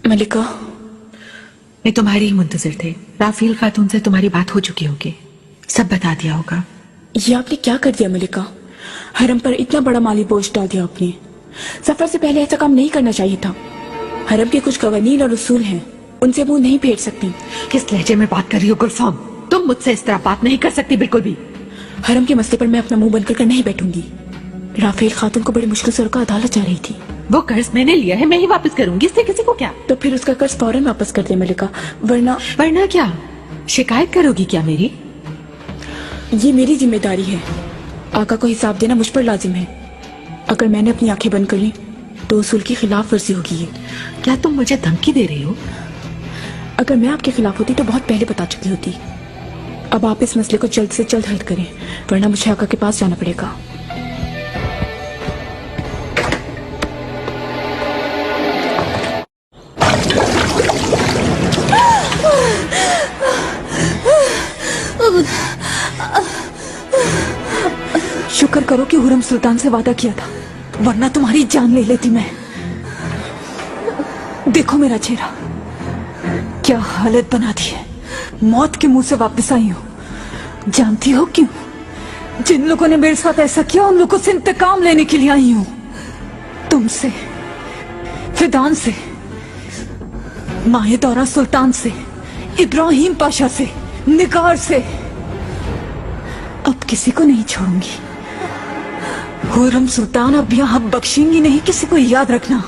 मलिका, मैं तुम्हारी ही मुंतजिर थे। राफेल खातून से तुम्हारी बात हो चुकी होगी, सब बता दिया होगा। ये आपने क्या कर दिया मलिका? हरम पर इतना बड़ा माली बोझ डाल दिया आपने। सफर से पहले ऐसा काम नहीं करना चाहिए था। हरम के कुछ कवानीन और उसूल हैं, उनसे मुंह नहीं फेर सकती। किस लहजे में बात कर रही हो गुलफाम? तुम मुझसे इस तरह बात नहीं कर सकती बिल्कुल भी। हरम के मसले पर मैं अपना मुंह बंद कर नहीं बैठूंगी। राफेल खातून को बड़ी मुश्किल से रोका अदालत जा रही थी। वो कर्ज मैंने लिया है, मैं ही वापस करूंगी, इससे किसी को क्या? तो फिर उसका कर्ज फौरन वापस कर दे मलिका, वरना क्या शिकायत करोगी क्या मेरी? ये मेरी जिम्मेदारी है। आका को हिसाब देना मुझ पर लाजिम है। अगर मैंने अपनी आंखें बंद कर ली तो उसूल की खिलाफ वर्जी होगी। ये क्या तुम मुझे धमकी दे रही हो? अगर मैं आपके खिलाफ होती तो बहुत पहले बता चुकी होती। अब आप इस मसले को जल्द से जल्द हल करें, वरना मुझे आका के पास जाना पड़ेगा। शुक्र करो कि हुरम सुल्तान से वादा किया था, वरना तुम्हारी जान ले लेती मैं। देखो मेरा चेहरा, क्या हालत बना दी है। मौत के मुंह से वापस आई हूँ। जानती हो क्यों? जिन लोगों ने मेरे साथ ऐसा किया उन लोगों से इंतकाम लेने के लिए आई हूँ। तुमसे, फिदान से, माहे दौरा सुल्तान से, इब्राहिम पाशा से, निगार से। अब किसी को नहीं छोड़ूंगी। हुरम सुल्तान अब यहाँ बख्शेंगी नहीं किसी को, याद रखना।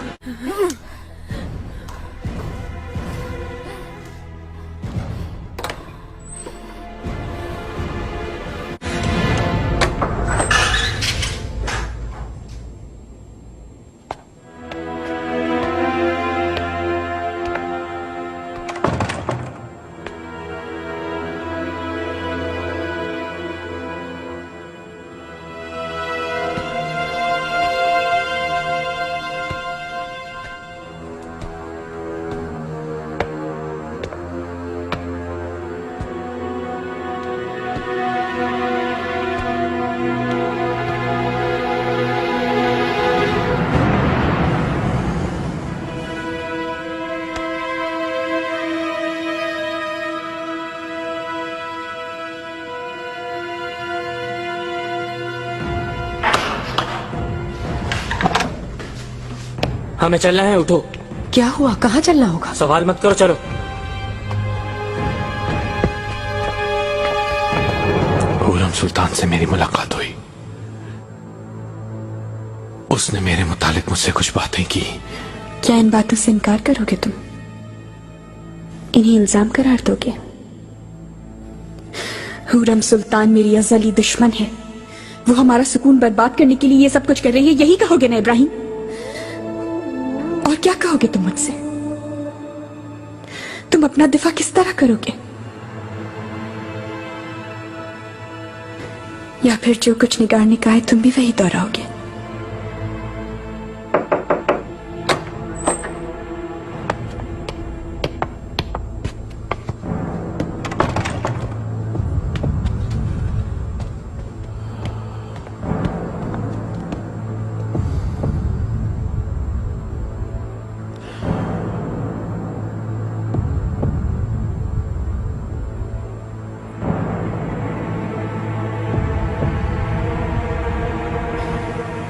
हमें चलना है, उठो। क्या हुआ? कहाँ चलना होगा? सवाल मत करो, चलो। हुरम सुल्तान से मेरी मुलाकात हुई। उसने मेरे मुतालिक मुझसे कुछ बातें की। क्या इन बातों से इनकार करोगे तुम? इन्हें इल्जाम करार दोगे? हुरम सुल्तान मेरी अज़ली दुश्मन है। वो हमारा सुकून बर्बाद करने के लिए ये सब कुछ कर रही है, यही कहोगे ना इब्राहिम? और क्या कहोगे तुम मुझसे? तुम अपना दिफा किस तरह करोगे? या फिर जो कुछ निगार ने कहा है तुम भी वही दोहराओगे?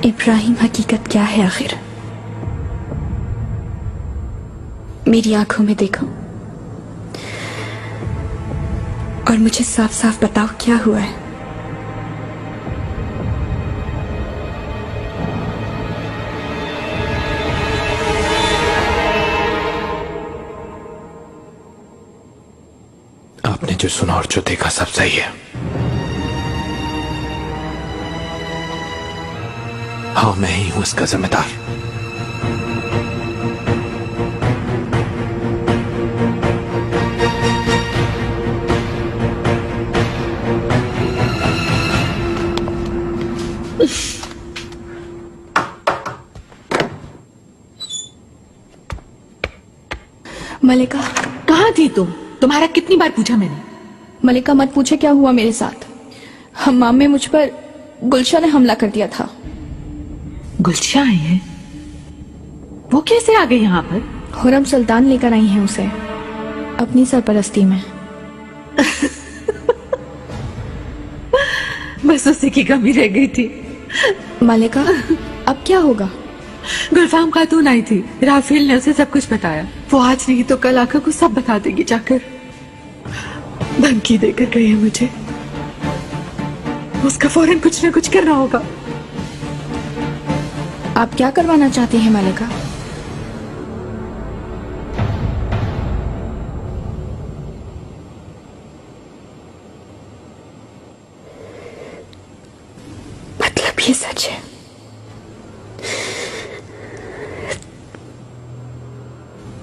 इब्राहिम, हकीकत क्या है आखिर? मेरी आंखों में देखो और मुझे साफ साफ बताओ क्या हुआ है। आपने जो सुना और जो देखा सब सही है। हाँ, मैं ही हूं इसका जिम्मेदार। मलिका, कहाँ थी तुम? तुम्हारा कितनी बार पूछा मैंने? मलिका मत पूछे क्या हुआ मेरे साथ। हम्माम में मुझ पर गुलशा ने हमला कर दिया था। गुलशा आई है? वो कैसे आ गई यहाँ पर? खुर्रम सुल्तान लेकर आई हैं उसे अपनी सरपरस्ती में। बस उसी की कमी रह गई थी। मलिका, अब क्या होगा? गुलफाम खातून आई थी, राफेल ने उसे सब कुछ बताया। वो आज नहीं तो कल आकर को सब बता देगी जाकर। धमकी देकर गई है मुझे, उसका फौरन कुछ ना कुछ करना होगा। आप क्या करवाना चाहती हैं मलिका? मतलब ये सच है?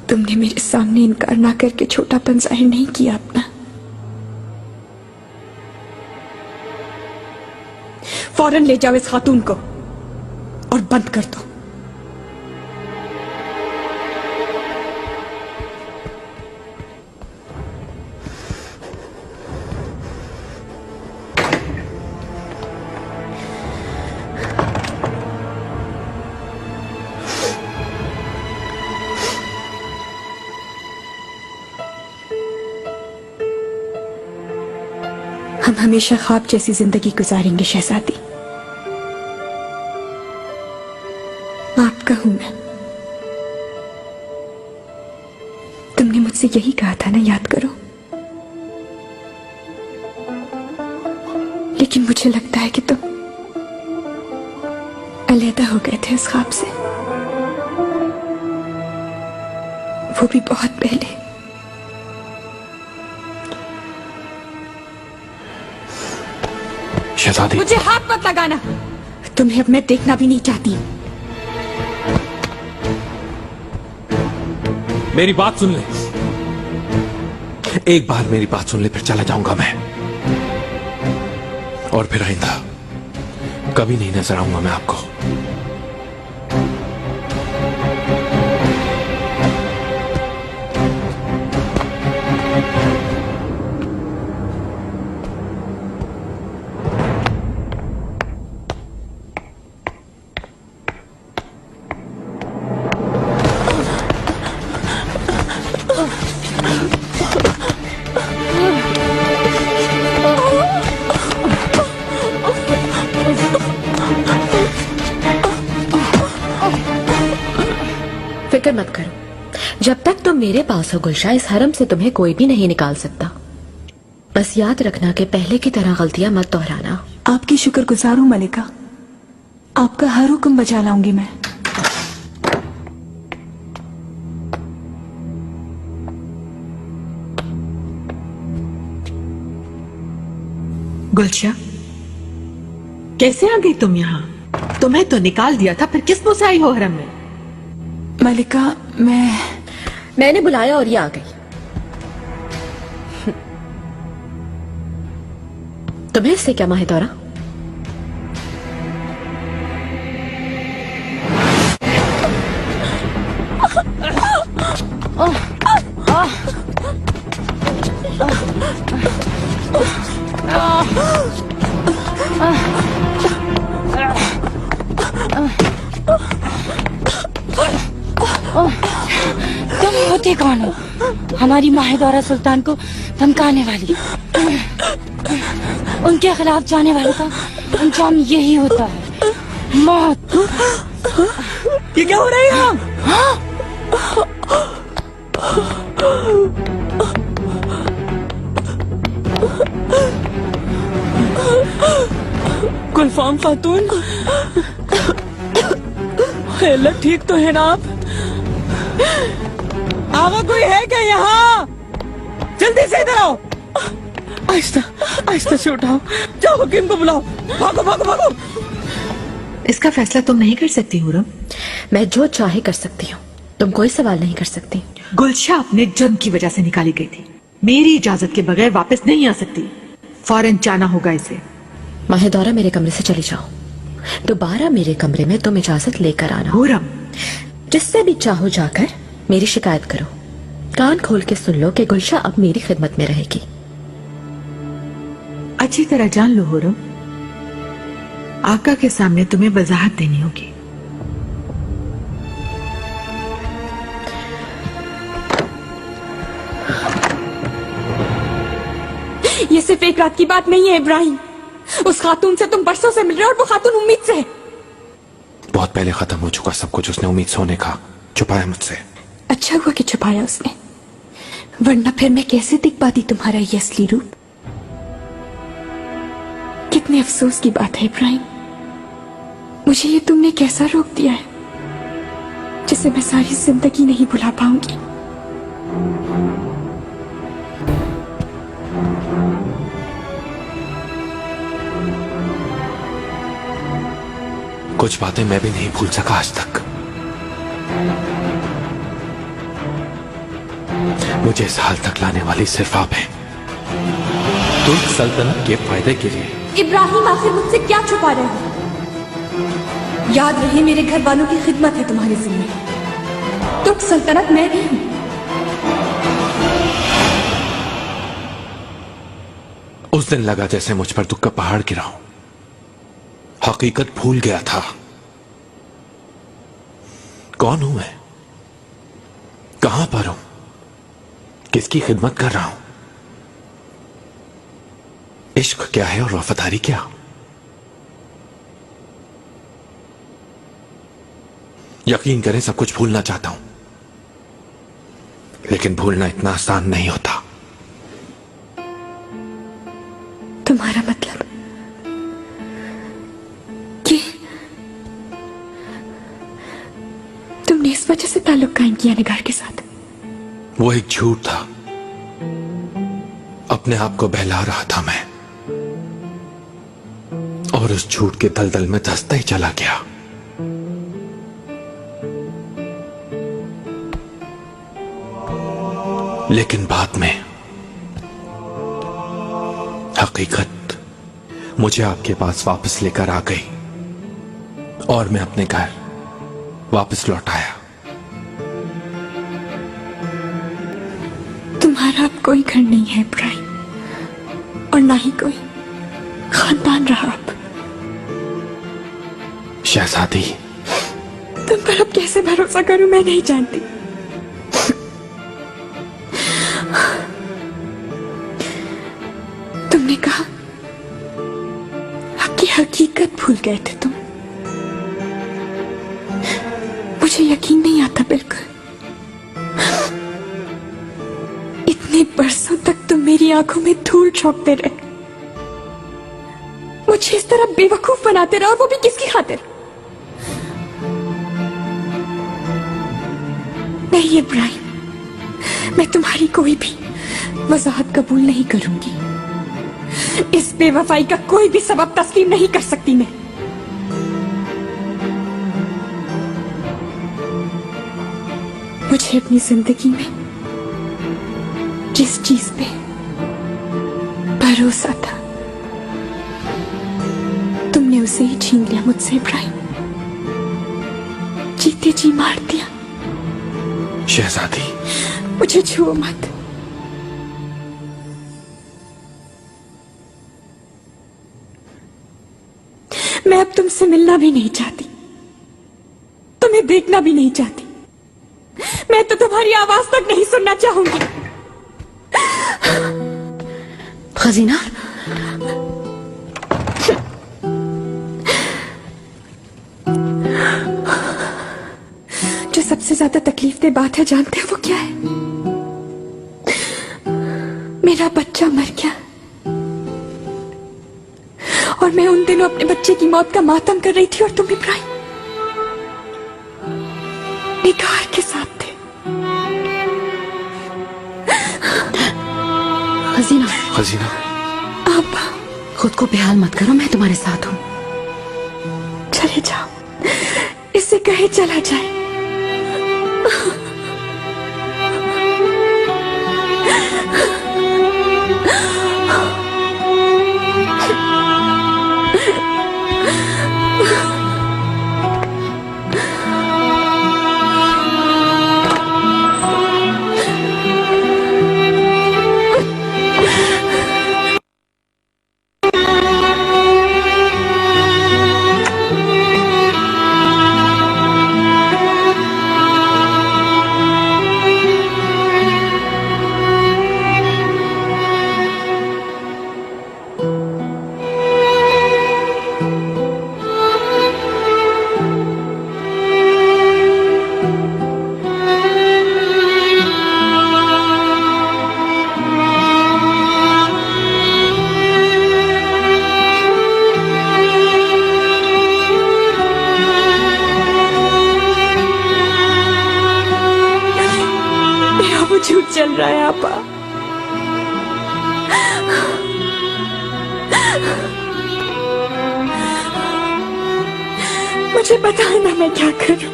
तुमने मेरे सामने इनकार ना करके छोटापन जाहिर नहीं किया अपना। फौरन ले जाओ इस खातून को और बंद कर दो। हम हमेशा ख्वाब जैसी जिंदगी गुजारेंगे शहजादी। आपका हूं मैं। तुमने मुझसे यही कहा था ना, याद करो। लेकिन मुझे लगता है कि तुम अलहदा हो गए थे इस ख्वाब से, वो भी बहुत पहले। शहजादी, मुझे हाथ मत लगाना। तुम्हें अब मैं देखना भी नहीं चाहती। मेरी बात सुन ले। एक बार मेरी बात सुन ले, फिर चला जाऊंगा मैं। और फिर आइंदा कभी नहीं नजर आऊंगा मैं आपको। फिक्र मत करो, जब तक तुम मेरे पास हो गुलशा, इस हरम से तुम्हें कोई भी नहीं निकाल सकता। बस याद रखना कि पहले की तरह गलतियां मत दोहराना। आपकी शुक्रगुजार हूं मलिका, आपका हर हुक्म बजा लाऊंगी मैं। गुलशा, कैसे आ गई तुम यहाँ? तुम्हें तो निकाल दिया था, फिर किस मुंह से आई हो हरम में? मलिका, मैंने बुलाया और ये आ गई। तुम्हें इससे क्या माहिदौरा? तुम होते कौन हो हमारी माहिदौरा सुल्तान को धमकाने वाली? उनके खिलाफ जाने वालों का अंजाम यही होता है, मौत। ये क्या हो रहा है यहाँ? गुलफाम खातून, हालत ठीक तो है ना आप? आवा कोई है क्या यहाँ? जल्दी से इधर आओ। आहिस्ता आहिस्ता से उठाओ, जाओ हकीम को बुलाओ। भागो भागो भागो। इसका फैसला तुम नहीं कर सकती हुरम। मैं जो चाहे कर सकती हूँ, तुम कोई सवाल नहीं कर सकती। गुलशा अपने जन्म की वजह से निकाली गई थी, मेरी इजाजत के बगैर वापस नहीं आ सकती। फौरन जाना होगा इसे। माहिदौरा, मेरे कमरे से चली जाओ। दोबारा मेरे कमरे में तुम इजाजत लेकर आना। हुरम, जिससे भी चाहो जाकर मेरी शिकायत करो। कान खोल के सुन लो कि गुलशा अब मेरी खिदमत में रहेगी। अच्छी तरह जान लो हुरम, आका के सामने तुम्हें वजाहत देनी होगी। ये सिर्फ एक रात की बात नहीं है इब्राहिम। उस खातून से तुम बरसों से मिल रहे हो और वो खातून उम्मीद से है। बहुत पहले खत्म हो चुका सब कुछ। उसने उम्मीद से होने का छुपाया मुझसे। अच्छा हुआ कि छुपाया उसने, वरना फिर मैं कैसे दिख पाती तुम्हारा ये असली रूप। कितने अफसोस की बात है इब्राहिम, मुझे ये तुमने कैसा रोक दिया है जिसे मैं सारी जिंदगी नहीं भुला पाऊंगी। कुछ बातें मैं भी नहीं भूल सका आज तक। मुझे इस हाल तक लाने वाली सिर्फ आप हैं। तुर्क सल्तनत के फायदे के लिए। इब्राहिम आखिर मुझसे क्या छुपा रहे हो? याद रहे मेरे घर वालों की खिदमत है तुम्हारे जिम्मे। तुर्क सल्तनत मैं भी हूं। उस दिन लगा जैसे मुझ पर दुख का पहाड़ गिरा हूं। हकीकत भूल गया था। कौन हूं मैं, कहां पर हूं, किसकी खिदमत कर रहा हूं, इश्क क्या है और वफादारी क्या। यकीन करें सब कुछ भूलना चाहता हूं, लेकिन भूलना इतना आसान नहीं होता। तुम्हारा मतलब कि तुमने इस वजह से ताल्लुक कायम किया निगार के साथ? वो एक झूठ था। अपने आप को बहला रहा था मैं, और उस झूठ के दलदल में धंसता ही चला गया। लेकिन बाद में हकीकत मुझे आपके पास वापस लेकर आ गई और मैं अपने घर वापस लौट आया। तुम्हारा अब कोई घर नहीं है इब्राहिम, और ना ही कोई खानदान रहा अब। शहजादी, तुम पर अब कैसे भरोसा करूं मैं नहीं जानती। तुमने कहा आपकी हकीकत भूल गए थे तुम। मुझे यकीन नहीं आता बिल्कुल। इतने बरसों तक तुम मेरी आंखों में धूल झोंकते रहे, मुझे इस तरह बेवकूफ बनाते रहे, और वो भी किसकी खातिर? नहीं इब्राहिम, मैं तुम्हारी कोई भी वजाहत कबूल नहीं करूंगी। इस बेवफाई का कोई भी सबब तस्लीम नहीं कर सकती मैं। मुझे अपनी जिंदगी में जिस चीज पे भरोसा था तुमने उसे ही छीन लिया मुझसे इब्राहिम। जीते जी मार दिया। शहजादी, मुझे छुओ मत। मैं अब तुमसे मिलना भी नहीं चाहती, तुम्हें देखना भी नहीं चाहती। मैं तो तुम्हारी आवाज तक नहीं सुनना चाहूंगी। खजीना, जो सबसे ज्यादा तकलीफ दे बात है जानते हो वो क्या है? मेरा बच्चा मर गया, और मैं उन दिनों अपने बच्चे की मौत का मातम कर रही थी, और तुम इब्राहिम निगार के साथ थे। खजीना, खजीना, आप खुद को बेहाल मत करो, मैं तुम्हारे साथ हूँ। चले जाओ, इससे कहे चला जाए। चल रहा है आपा? मुझे बताओ ना मैं क्या करूं।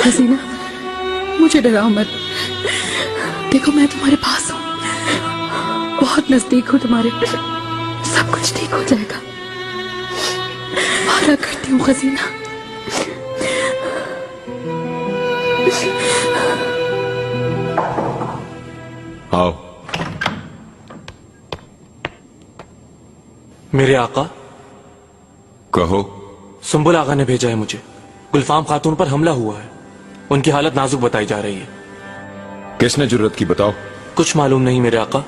हसीना, मुझे डराओ मत। देखो मैं तुम्हारे पास हूँ, बहुत नजदीक हूँ तुम्हारे। सब कुछ ठीक हो जाएगा। वादा करती हूँ हसीना। आओ। मेरे आका, कहो। सुंबुल आका ने भेजा है मुझे। गुलफाम खातून पर हमला हुआ है, उनकी हालत नाजुक बताई जा रही है। किसने जुर्रत की, बताओ। कुछ मालूम नहीं मेरे आका,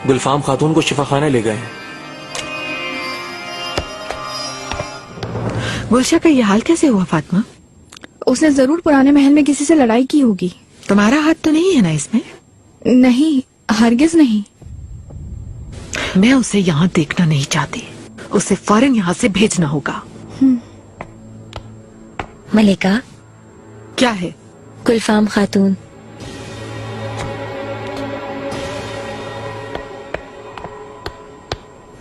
गुलफाम खातून को शिफाखाने ले गए हैं। गुलशा का ये हाल कैसे हुआ फातिमा? उसने जरूर पुराने महल में किसी से लड़ाई की होगी। तुम्हारा हाथ तो नहीं है ना इसमें? नहीं, हरगिज नहीं। मैं उसे यहाँ देखना नहीं चाहती। उसे फौरन यहाँ से भेजना होगा। मलिका, क्या है? गुलफाम खातून।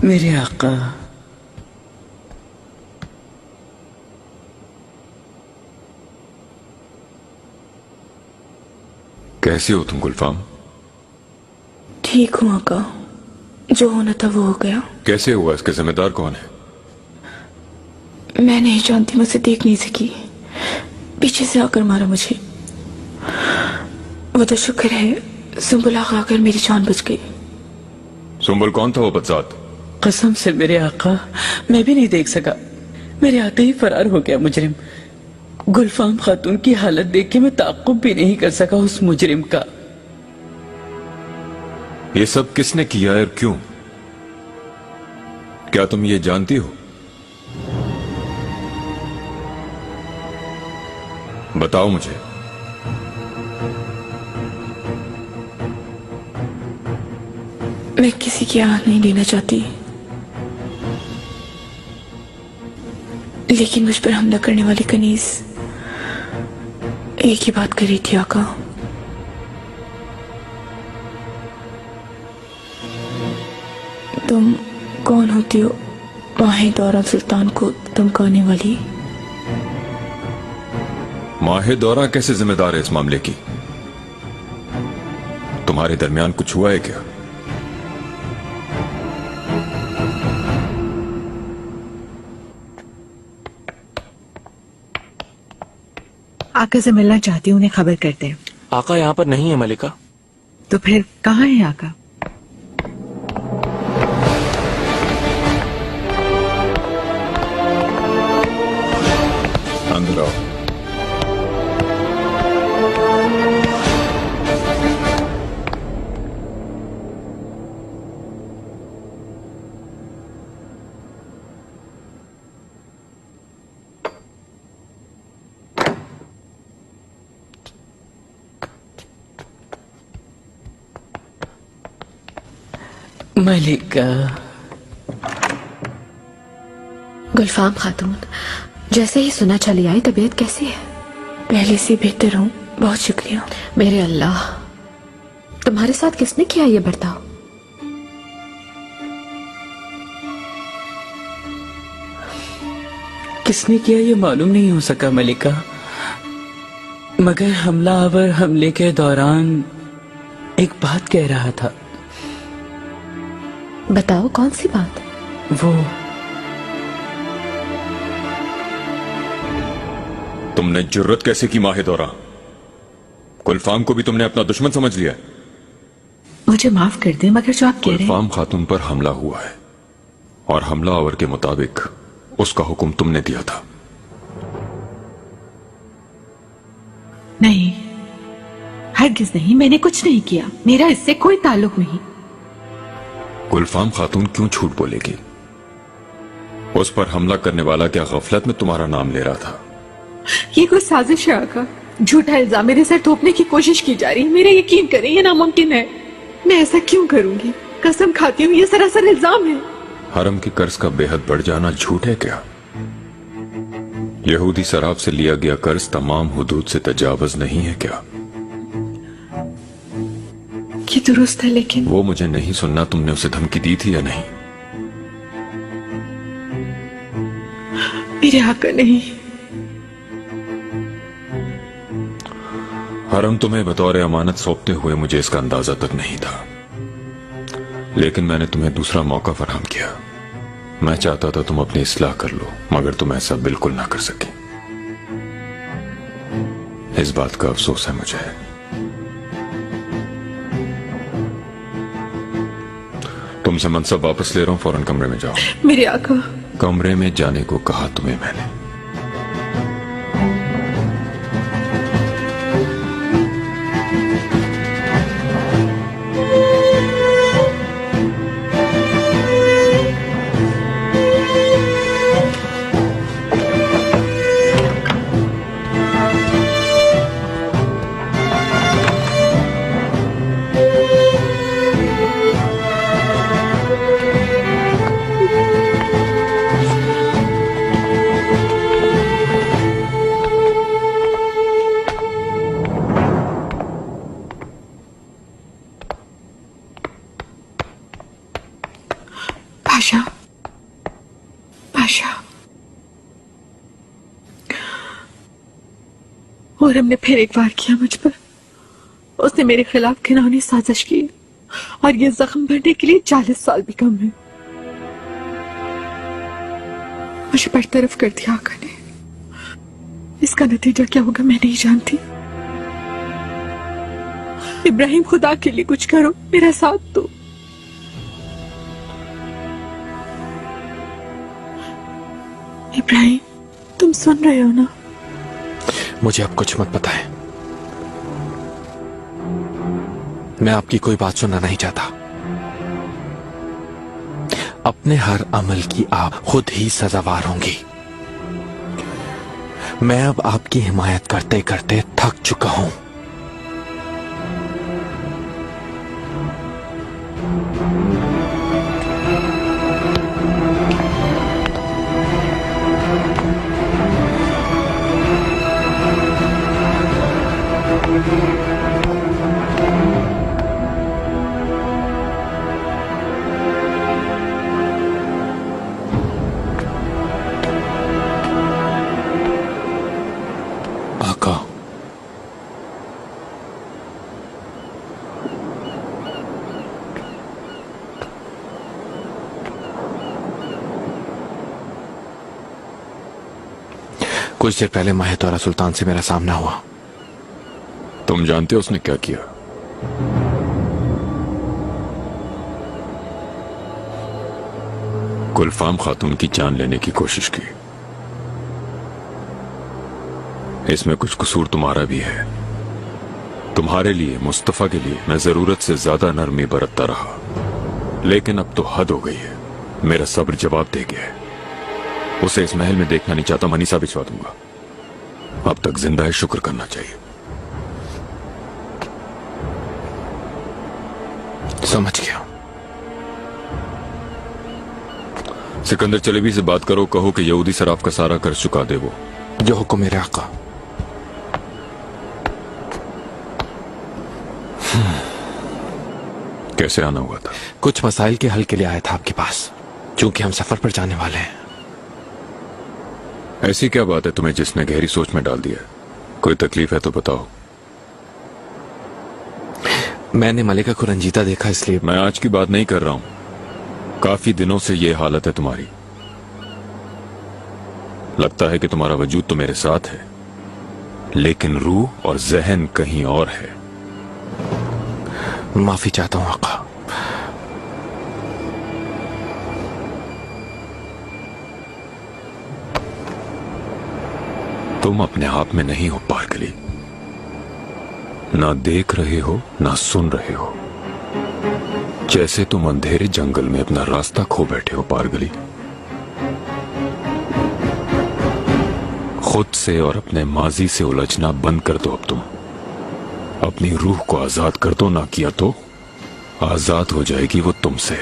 मेरे आका, कैसे हो तुम गुलफाम? ठीक हूँ आका, जो होना था वो हो गया। कैसे हुआ, इसके जिम्मेदार कौन है? मैं नहीं जानती, मुझे देख नहीं सकी, पीछे से आकर मारा मुझे। वो तो शुक्र है सुंबुल आका आकर मेरी जान बच गई। सुंबुल कौन था वो बदजात? कसम से मेरे आका, मैं भी नहीं देख सका। मेरे आते ही फरार हो गया मुजरिम। गुलफाम खातून की हालत देख के मैं ताक़ुब भी नहीं कर सका उस मुजरिम का। ये सब किसने किया और क्यों? क्या तुम ये जानती हो? बताओ मुझे। मैं किसी की आह नहीं लेना चाहती, लेकिन मुझ पर हमला करने वाली कनीज एक ही बात कर रही थी आका। तुम कौन होती हो माहे दौरा सुल्तान को धमकाने वाली? माहे दौरा कैसे जिम्मेदार है इस मामले की? तुम्हारे दरमियान कुछ हुआ है क्या? आका से मिलना चाहती हूँ, उन्हें खबर करते हैं। आका यहाँ पर नहीं है मलिका। तो फिर कहाँ है आका? अंदर आओ। मलिका, गुलफाम खातून, जैसे ही सुना चली आई, तबीयत कैसी है? पहले से बेहतर हूँ, बहुत शुक्रिया। मेरे अल्लाह, तुम्हारे साथ किसने किया ये बर्ताव? किसने किया ये मालूम नहीं हो सका मलिका, मगर हमलावर हमले के दौरान एक बात कह रहा था। बताओ कौन सी बात? वो तुमने जुर्रत कैसे की माहे दौरा? गुलफाम को भी तुमने अपना दुश्मन समझ लिया? मुझे माफ कर दे, मगर जो आप कह रहे हैं। गुलफाम खातून पर हमला हुआ है और हमलावर के मुताबिक उसका हुक्म तुमने दिया था। नहीं, हरगिज नहीं, मैंने कुछ नहीं किया, मेरा इससे कोई ताल्लुक नहीं। गुलफाम खातून क्यों झूठ बोलेगी? उस पर हमला करने वाला क्या गफलत में तुम्हारा नाम ले रहा था? ये कोई साजिश है आका। झूठा इल्जाम मेरे सर थोपने की कोशिश की जा रही है। मेरा यकीन करें, ये नामुमकिन है। मैं ऐसा क्यों करूंगी? कसम खाती हूँ, ये सरासर इल्जाम है। हरम के कर्ज का बेहद बढ़ जाना झूठ है क्या? यहूदी शराब से लिया गया कर्ज तमाम हुदूद से तजावज नहीं है क्या? ये दुरुस्त है, लेकिन वो मुझे नहीं सुनना तुमने उसे धमकी दी थी या नहीं। मेरे आका नहीं। हरम तुम्हें बतौर अमानत सौंपते हुए मुझे इसका अंदाजा तक नहीं था, लेकिन मैंने तुम्हें दूसरा मौका फराहम किया। मैं चाहता था तुम अपनी इस्लाह कर लो, मगर तुम ऐसा बिल्कुल ना कर सकी। इस बात का अफसोस है मुझे। तुमसे मनसब वापस ले रहा हूं, फौरन कमरे में जाओ। मेरे आका। कमरे में जाने को कहा तुम्हें मैंने। पाशा, पाशा। और हमने फिर एक वार किया मुझ पर। उसने मेरे खिलाफ घिनौनी साजिश की और ये जख्म भरने के लिए 40 साल भी कम है। मुझे बरतरफ कर दिया आका ने। इसका नतीजा क्या होगा मैं नहीं जानती। इब्राहिम, खुदा के लिए कुछ करो, मेरा साथ दो। इब्राहिम, तुम सुन रहे हो ना? मुझे अब कुछ मत बताएं। मैं आपकी कोई बात सुनना नहीं चाहता। अपने हर अमल की आप खुद ही सजावार होंगी। मैं अब आपकी हिमायत करते करते थक चुका हूं। आका, कुछ देर पहले माहिदौरा सुल्तान से मेरा सामना हुआ। तुम जानते हो उसने क्या किया? गुलफाम खातून की जान लेने की कोशिश की। इसमें कुछ कसूर तुम्हारा भी है। तुम्हारे लिए, मुस्तफा के लिए मैं जरूरत से ज्यादा नरमी बरतता रहा, लेकिन अब तो हद हो गई है। मेरा सब्र जवाब दे गया है। उसे इस महल में देखना नहीं चाहता, मनीसा भिजवा दूंगा। अब तक जिंदा है, शुक्र करना चाहिए। समझ गया। सिकंदर चलेबी से बात करो, कहो कि यहूदी सराफ का सारा कर्ज चुका दे वो। जो हुक्म मेरे आका। कैसे आना हुआ था? कुछ मसाइल के हल के लिए आया था आपके पास, क्योंकि हम सफर पर जाने वाले हैं। ऐसी क्या बात है तुम्हें जिसने गहरी सोच में डाल दिया? कोई तकलीफ है तो बताओ। मैंने मलिका को रंजीता देखा, इसलिए। मैं आज की बात नहीं कर रहा हूं। काफी दिनों से ये हालत है तुम्हारी। लगता है कि तुम्हारा वजूद तो मेरे साथ है, लेकिन रूह और जहन कहीं और है। माफी चाहता हूं आका। तुम अपने आप में नहीं हो पारगली। ना देख रहे हो, ना सुन रहे हो। जैसे तुम अंधेरे जंगल में अपना रास्ता खो बैठे हो पारगली। खुद से और अपने माजी से उलझना बंद कर दो अब तुम। अपनी रूह को आजाद कर दो, ना किया तो आजाद हो जाएगी वो तुमसे।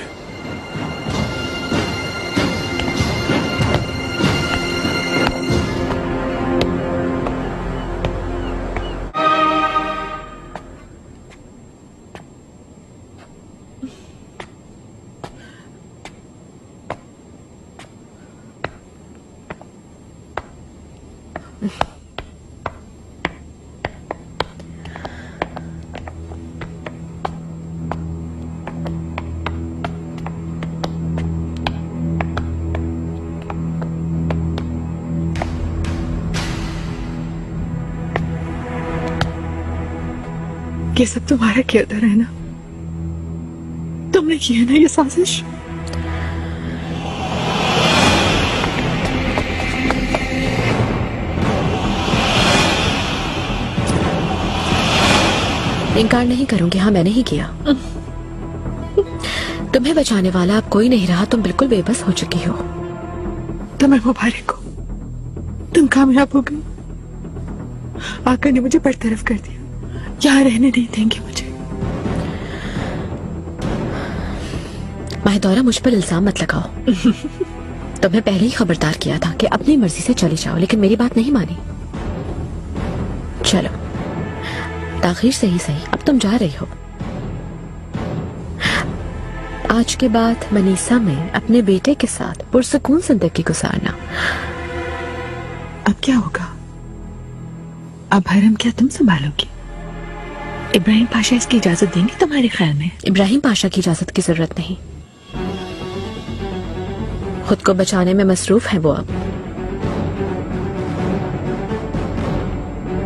ये सब तुम्हारा किरदार है ना? तुमने किया ना ये साजिश? इनकार नहीं करूंगी, हाँ मैंने ही किया। तुम्हें बचाने वाला अब कोई नहीं रहा, तुम बिल्कुल बेबस हो चुकी हो। तुम्हें मुबारक हो, तुम कामयाब हो गई। आका ने मुझे बरतरफ कर दिया, यहाँ रहने नहीं देंगे मुझे। माहिदौरा, मुझ पर इल्जाम मत लगाओ। तुम्हें पहले ही खबरदार किया था कि अपनी मर्जी से चली जाओ, लेकिन मेरी बात नहीं मानी। चलो, ताखीर से ही सही, अब तुम जा रही हो। आज के बाद मनीषा में अपने बेटे के साथ पुरसकून जिंदगी गुजारना। अब क्या होगा? अब हरम क्या तुम संभालोगी? इब्राहिम पाशा इसकी इजाजत देंगे तुम्हारे ख्याल में? इब्राहिम पाशा की इजाजत की जरूरत नहीं, खुद को बचाने में मसरूफ है वो। अब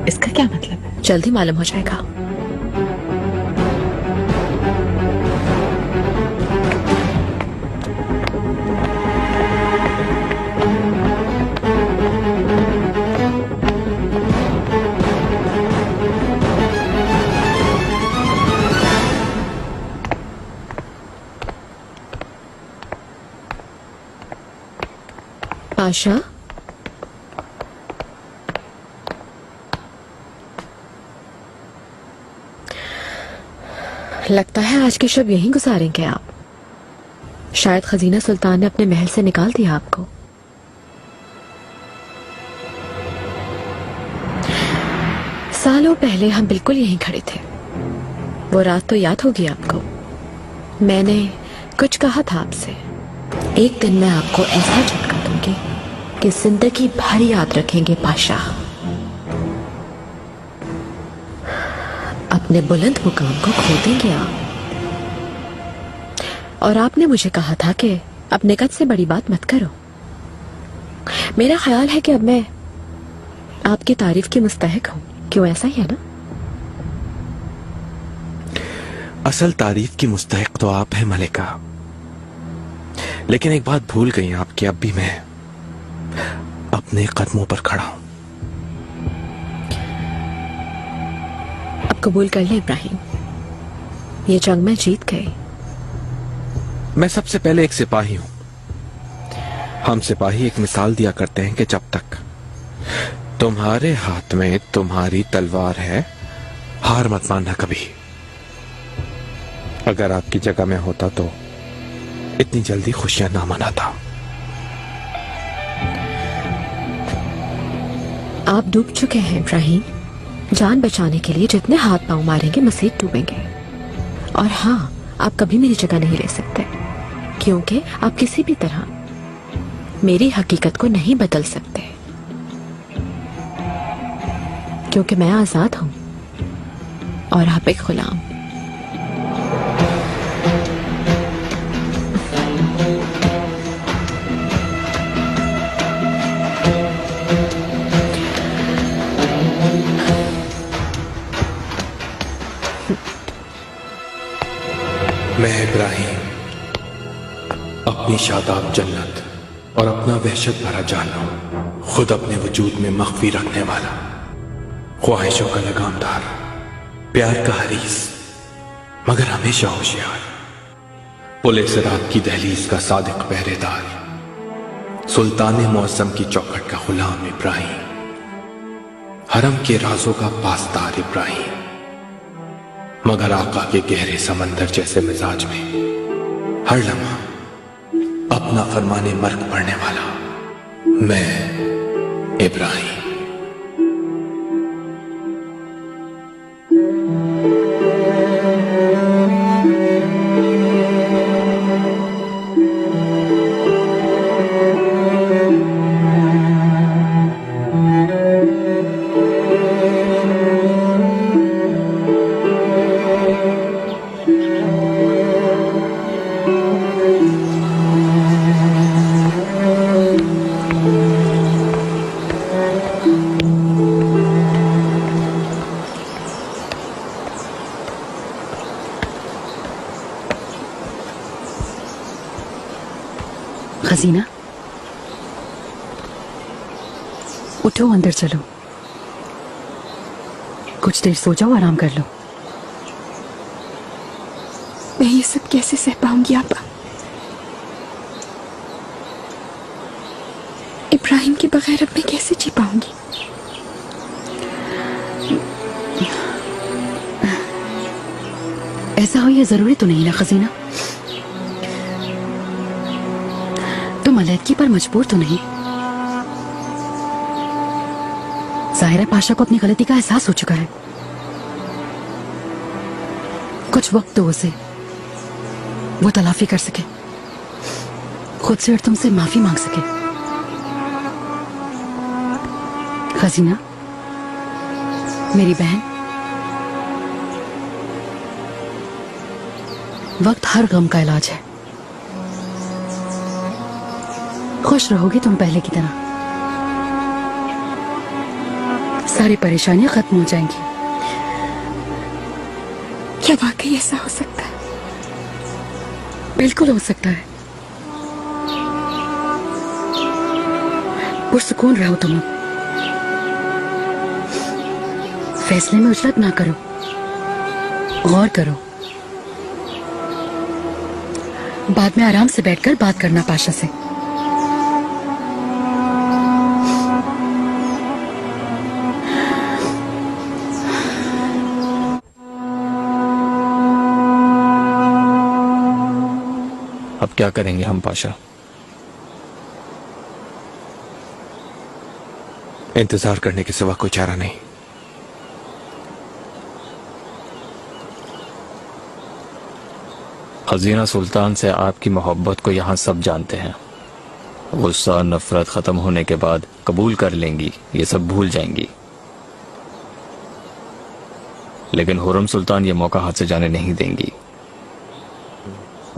इसका क्या मतलब है? जल्दी मालूम हो जाएगा। पाशा, लगता है आज की शब यहीं गुजारेंगे आप। शायद खजीना सुल्तान ने अपने महल से निकाल दिया आपको। सालों पहले हम बिल्कुल यहीं खड़े थे। वो रात तो याद होगी आपको। मैंने कुछ कहा था आपसे, एक दिन मैं आपको ऐसा झटका दूंगी कि जिंदगी भर याद रखेंगे पाशा। अपने बुलंद मुकाम को खो देंगे आप। और आपने मुझे कहा था कि अपने कद से बड़ी बात मत करो। मेरा ख्याल है कि अब मैं आपकी तारीफ की मुस्तहिक हूं। क्यों, ऐसा ही है ना? असल तारीफ की मुस्तहिक तो आप हैं मलिका, लेकिन एक बात भूल गई आप कि अब भी मैं अपने कदमों पर खड़ा हूं। अब कबूल कर ले इब्राहिम, ये जंग में जीत गए। मैं सबसे पहले एक सिपाही हूं। हम सिपाही एक मिसाल दिया करते हैं कि जब तक तुम्हारे हाथ में तुम्हारी तलवार है, हार मत मानना कभी। अगर आपकी जगह में होता तो इतनी जल्दी खुशियां ना मनाता। आप डूब चुके हैं इब्राहिम। जान बचाने के लिए जितने हाथ पांव मारेंगे मजीद डूबेंगे। और हाँ, आप कभी मेरी जगह नहीं ले सकते, क्योंकि आप किसी भी तरह मेरी हकीकत को नहीं बदल सकते, क्योंकि मैं आजाद हूं और आप एक गुलाम। मैं इब्राहिम अपनी शादाब जन्नत और अपना वहशत भरा जानना, खुद अपने वजूद में मख्फी रखने वाला, ख्वाहिशों का लगामदार, प्यार का हरीस मगर हमेशा होशियार, पुलिस रात की दहलीज का सादिक पहरेदार, सुल्तान मुअज़्ज़म की चौखट का गुलाम इब्राहिम, हरम के राजों का पासदार इब्राहिम, मगर आका के गहरे समंदर जैसे मिजाज में हर लम्हा अपना फरमाने मर्ग पढ़ने वाला मैं इब्राहिम। खजीना, उठो, अंदर चलो, कुछ देर सो जाओ, आराम कर लो। मैं ये सब कैसे सह पाऊंगी आपा? इब्राहिम के बगैर अब मैं कैसे जी पाऊंगी? ऐसा हो ये जरूरी तो नहीं ना खजीना, तुम अलैदगी पर मजबूर तो नहीं? जाहिर पाशा को अपनी गलती का एहसास हो चुका है, कुछ वक्त दो उसे, वो तलाफी कर सके, खुद से और तुमसे माफी मांग सके। खजीना, मेरी बहन, वक्त हर गम का इलाज है। खुश रहोगी तुम पहले की तरह, सारी परेशानियां खत्म हो जाएंगी। क्या वाकई ऐसा हो सकता है? बिल्कुल हो सकता है। पुरसुकून रहो तुम, फैसले में उजलत ना करो, गौर करो, बाद में आराम से बैठकर बात करना पाशा से। अब क्या करेंगे हम पाशा? इंतजार करने के सिवा कोई चारा नहीं। खजीना सुल्तान से आपकी मोहब्बत को यहाँ सब जानते हैं। गुस्सा नफरत खत्म होने के बाद कबूल कर लेंगी, ये सब भूल जाएंगी। लेकिन हुर्रम सुल्तान ये मौका हाथ से जाने नहीं देंगी,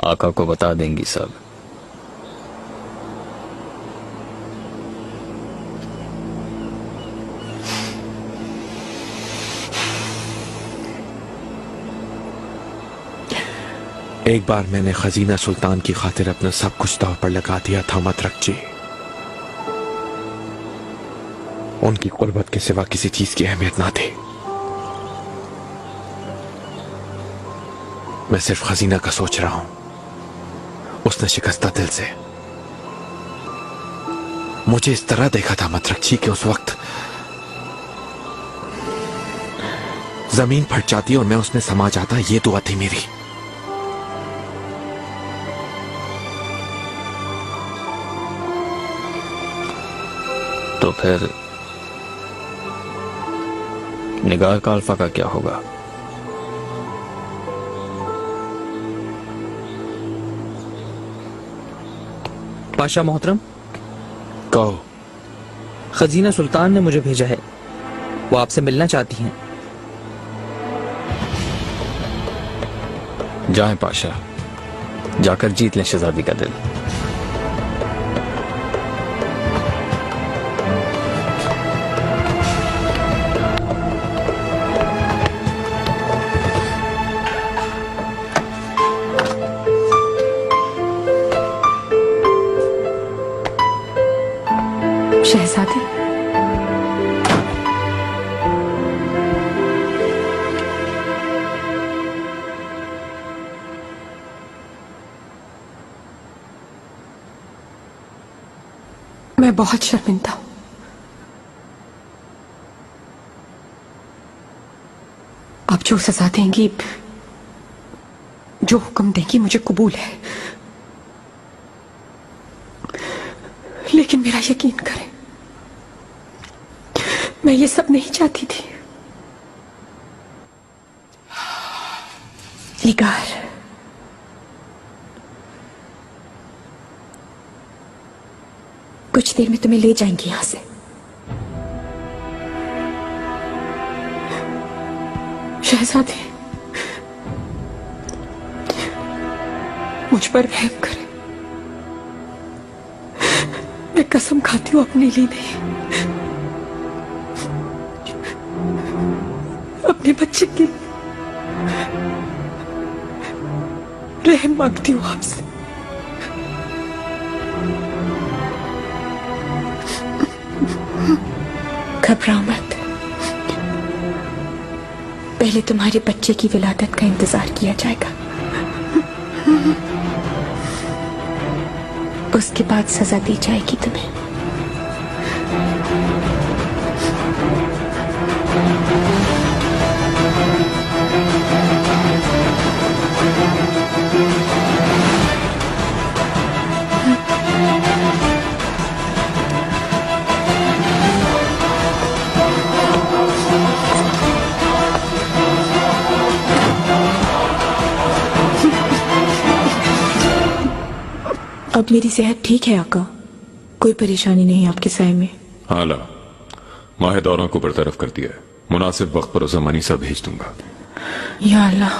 आका को बता देंगी सब। एक बार मैंने खजीना सुल्तान की खातिर अपना सब कुछ दांव पर लगा दिया था मतरक जी। उनकी कुर्बत के सिवा किसी चीज की अहमियत ना थी। मैं सिर्फ खजीना का सोच रहा हूं, उसने शिकस्ता दिल से मुझे इस तरह देखा था मतरक जी कि उस वक्त जमीन फट जाती और मैं उसमें समा जाता। ये दुआ थी मेरी। तो फिर निगार का अल्फा का क्या होगा? पाशा मोहतरम, कहो। खजीना सुल्तान ने मुझे भेजा है, वो आपसे मिलना चाहती हैं। जाएं पाशा, जाकर जीत लें शहजादी का दिल। शहजादी, मैं बहुत शर्मिंदा हूं। आप जो सजा देंगी, जो हुक्म देंगी, मुझे कबूल है। लेकिन मेरा यकीन करें, मैं ये सब नहीं चाहती थी। निगार, कुछ देर में तुम्हें ले जाएंगी यहां से। शहजादी, मुझ पर रहम करें। मैं कसम खाती हूं अपने लिए नहीं, अपने बच्चे के लिए रहम मांगती हूं आपसे। घबराओ मत। पहले तुम्हारे बच्चे की विलादत का इंतजार किया जाएगा, उसके बाद सजा दी जाएगी तुम्हें। अब मेरी सेहत ठीक है आका, कोई परेशानी नहीं आपके साय में। हाला, माहे दौरों को बरतरफ कर दिया है। मुनासिब वक्त पर उसे मनीसा भेज दूंगा। या अल्लाह,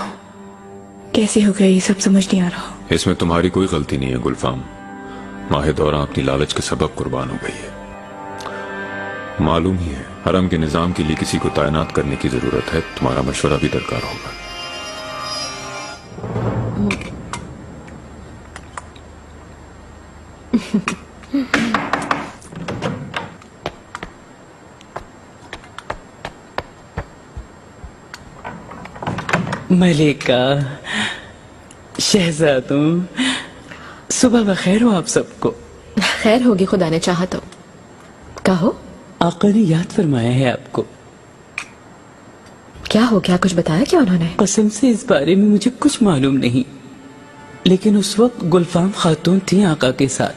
कैसे हो गया ये सब समझ नहीं आ रहा। इसमें तुम्हारी कोई गलती नहीं है गुलफाम। माहे दौरा अपनी लालच के सबब कुर्बान हो गई है। मालूम ही है, हरम के निजाम के लिए किसी को तैनात करने की जरूरत है। तुम्हारा मशवरा भी दरकार होगा। मलिका, शहजादों, सुबह बखैर हो आप सबको। खैर होगी खुदा ने चाहा तो। कहो। आका ने याद फरमाया है आपको। क्या हो गया, कुछ बताया क्या उन्होंने? कसम से इस बारे में मुझे कुछ मालूम नहीं, लेकिन उस वक्त गुलफाम खातून थी आका के साथ।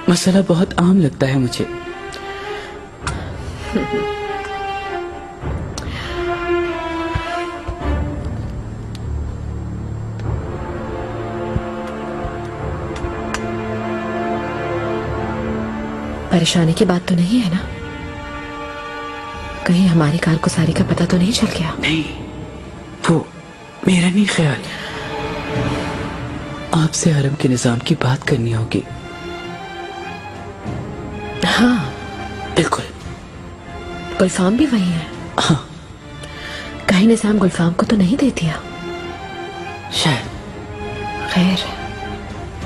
मसला बहुत आम लगता है मुझे। परेशानी की बात तो नहीं है ना? कहीं हमारी कारगुजारी का पता तो नहीं चल गया? नहीं, वो मेरा नहीं ख्याल। आपसे हरम के निजाम की बात करनी होगी। हाँ बिल्कुल। गुलफाम भी वही है। हाँ। कहीं निजाम गुलफाम को तो नहीं दे दिया? शायद। खैर,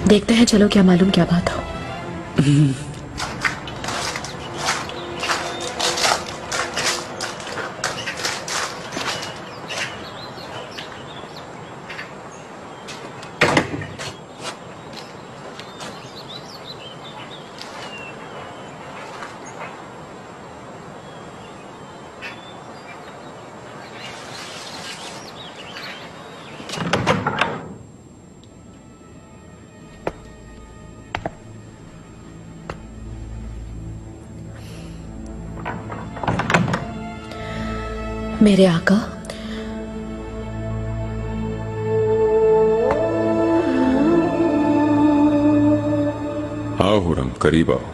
देखते हैं, चलो क्या मालूम क्या बात हो। मेरे आका, आओ हुरम, करीब आओ।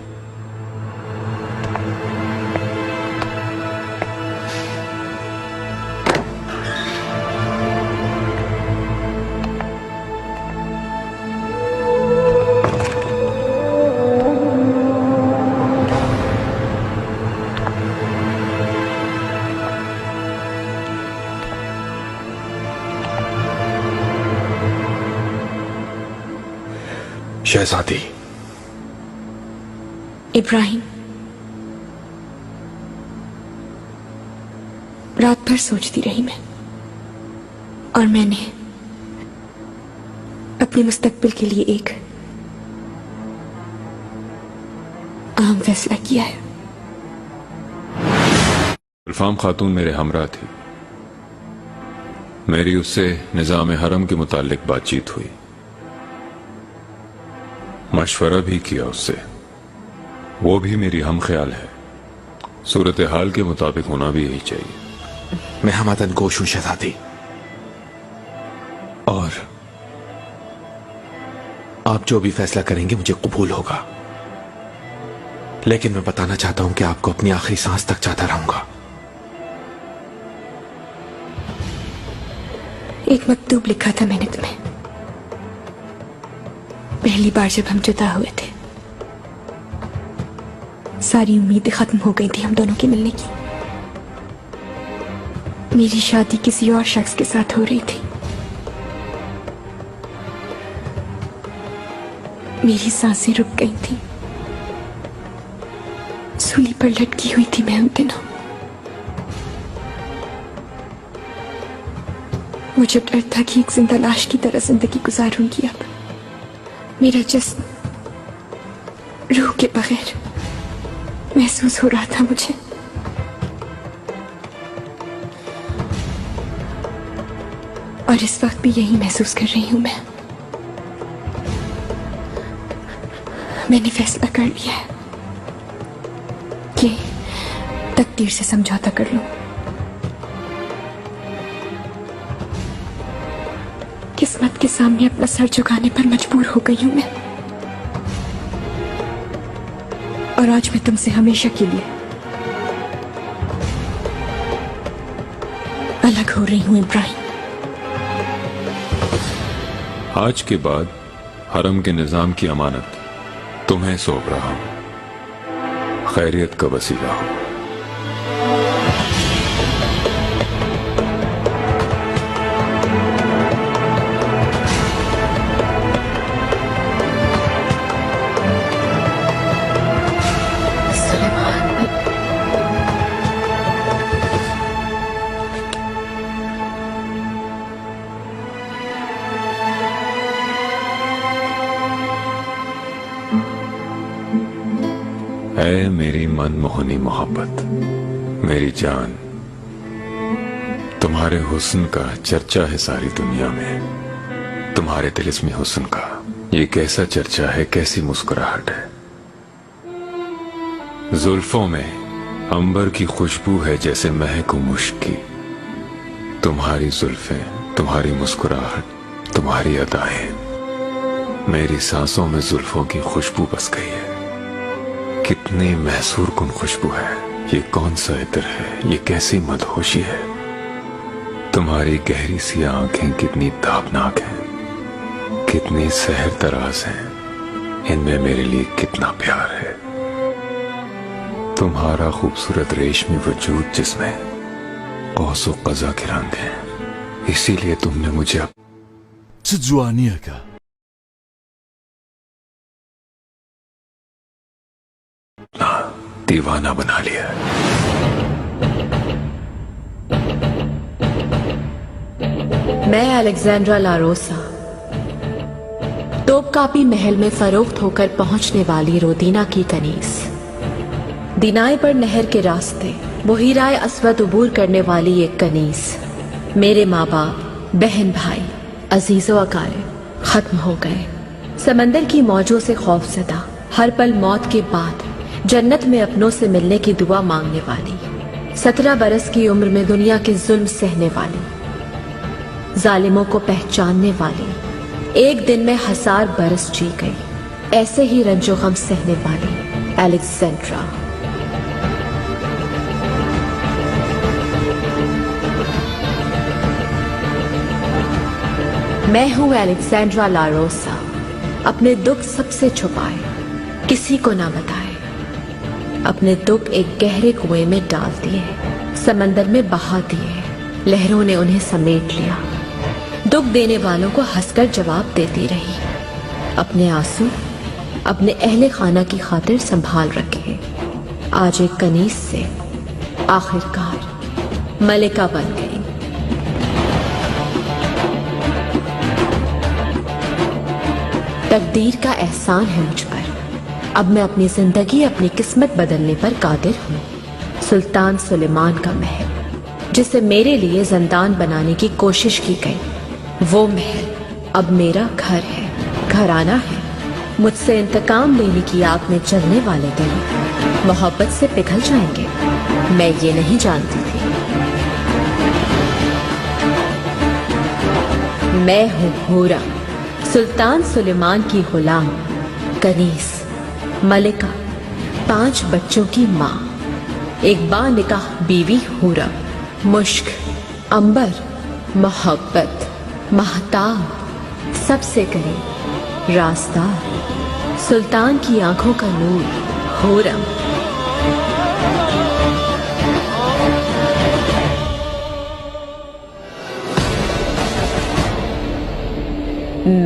शहजादी। इब्राहिम, रात भर सोचती रही मैं, और मैंने अपने मुस्तकबिल के लिए एक अहम फैसला किया है। गुलफाम खातून मेरे हमरा थी। मेरी उससे निजाम हरम के मुतालिक बातचीत हुई, मशवरा भी किया उससे। वो भी मेरी हम ख्याल है। सूरत हाल के मुताबिक होना भी यही चाहिए। मैं हमदन गोश हूं शहजादी, और आप जो भी फैसला करेंगे मुझे कबूल होगा। लेकिन मैं बताना चाहता हूं कि आपको अपनी आखिरी सांस तक चाहता रहूंगा। एक मकतूब लिखा था मैंने तुम्हें, पहली बार जब हम जुदा हुए थे। सारी उम्मीदें खत्म हो गई थी हम दोनों के मिलने की। मेरी शादी किसी और शख्स के साथ हो रही थी। मेरी सांसें रुक गई थी। सूली पर लटकी हुई थी मैं उन दिनों। मुझे डर था कि एक जिंदा लाश की तरह जिंदगी गुजारूंगी अब। मेरा जिस्म रूह के बगैर महसूस हो रहा था मुझे। और इस वक्त भी यही महसूस कर रही हूं मैं। मैंने फैसला कर लिया है कि तकदीर से समझौता कर लूं। किस्मत के सामने अपना सर झुकाने पर मजबूर हो गई हूं मैं। और आज मैं तुमसे हमेशा के लिए अलग हो रही हूं इब्राहिम। आज के बाद हरम के निजाम की अमानत तुम्हें सौंप रहा हूं। खैरियत का वसीला हो। ऐ मेरी मनमोहनी मोहब्बत, मेरी जान, तुम्हारे हुस्न का चर्चा है सारी दुनिया में। तुम्हारे तिलिस्मी हुस्न का ये कैसा चर्चा है, कैसी मुस्कुराहट है। जुल्फों में अंबर की खुशबू है जैसे महक मुश्क की। तुम्हारी जुल्फें, तुम्हारी मुस्कुराहट, तुम्हारी अदाएं, मेरी सांसों में जुल्फों की खुशबू बस गई है। कितनी महसूर कुन खुशबू है ये, कौन सा इत्र है ये, कैसी मदहोशी है। तुम्हारी गहरी सी आंखें कितनी ताबनाक हैं, कितनी सहर तराज हैं, इनमें मेरे लिए कितना प्यार है। तुम्हारा खूबसूरत रेशमी वजूद जिसमें कौसो कज़ा के रंग हैं, इसीलिए तुमने मुझे जुआनिया का दीवाना बना लिया। मैं अलेक्जेंड्रा लारोसा, तोपकापी महल में फरोख्त होकर पहुंचने वाली रोदीना की कनीस। दिनाए पर नहर के रास्ते बुहीराए अस्वद उबूर करने वाली एक कनीस। मेरे माँ बाप, बहन भाई, अजीजो अकारे खत्म हो गए। समंदर की मौजों से खौफजदा, हर पल मौत के बाद जन्नत में अपनों से मिलने की दुआ मांगने वाली। 17 बरस की उम्र में दुनिया के जुल्म सहने वाली, जालिमों को पहचानने वाली, एक दिन में 1000 बरस जी गई, ऐसे ही रंजो गम सहने वाली अलेक्जेंड्रा। मैं हूं अलेक्जेंड्रा लारोसा। अपने दुख सबसे छुपाए, किसी को ना बताए। अपने दुख एक गहरे कुएं में डाल दिए, समंदर में बहा दिए, लहरों ने उन्हें समेट लिया। दुख देने वालों को हंसकर जवाब देती रही। अपने आंसू अपने अहले खाना की खातिर संभाल रखे। आज एक कनीस से आखिरकार मलिका बन गई। तकदीर का एहसान है मुझ पर। अब मैं अपनी जिंदगी, अपनी किस्मत बदलने पर कादिर हूँ। सुल्तान सुलेमान का महल, जिसे मेरे लिए जिंदान बनाने की कोशिश की गई, वो महल अब मेरा घर है, घराना है। मुझसे इंतकाम लेने की आग में जलने वाले दिन मोहब्बत से पिघल जाएंगे, मैं ये नहीं जानती थी। मैं हूँ हूरम, सुल्तान सुलेमान की गुलाम, कनीस, मलिका, 5 बच्चों की माँ, एक बानिकाह बीवी हूरम, मुश्क, अंबर, मोहब्बत, महताब, सबसे करीब, रास्तार, सुल्तान की आंखों का नूर, हूरम।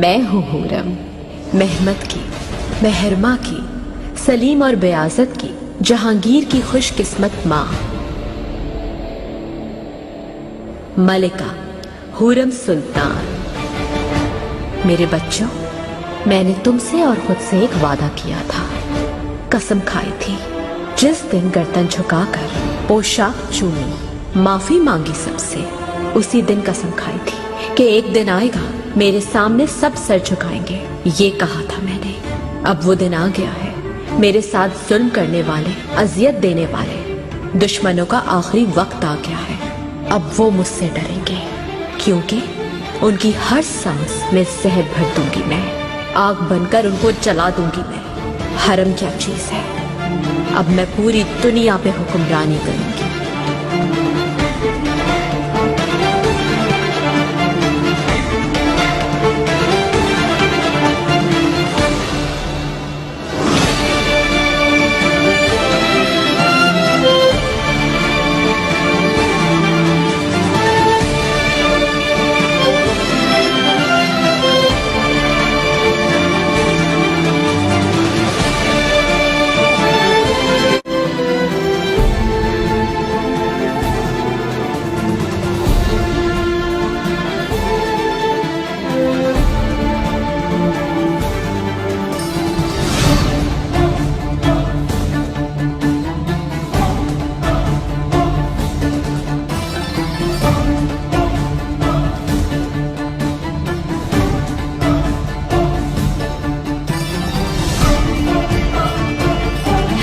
मैं हूँ हूरम, महमद की, महरमा की, सलीम और बेआजत की, जहांगीर की खुशकिस्मत माँ मलिका हुरम सुल्तान। मेरे बच्चों, मैंने तुमसे और खुद से एक वादा किया था, कसम खाई थी। जिस दिन गर्दन झुकाकर पोशाक चूमी, माफी मांगी सबसे, उसी दिन कसम खाई थी कि एक दिन आएगा मेरे सामने सब सर झुकाएंगे। ये कहा था मैंने। अब वो दिन आ गया है। मेरे साथ जुल्म करने वाले, अजियत देने वाले दुश्मनों का आखिरी वक्त आ गया है। अब वो मुझसे डरेंगे, क्योंकि उनकी हर सांस में जहर भर दूंगी मैं। आग बनकर उनको जला दूंगी मैं। हरम क्या चीज है? अब मैं पूरी दुनिया पे हुक्मरानी करूंगी।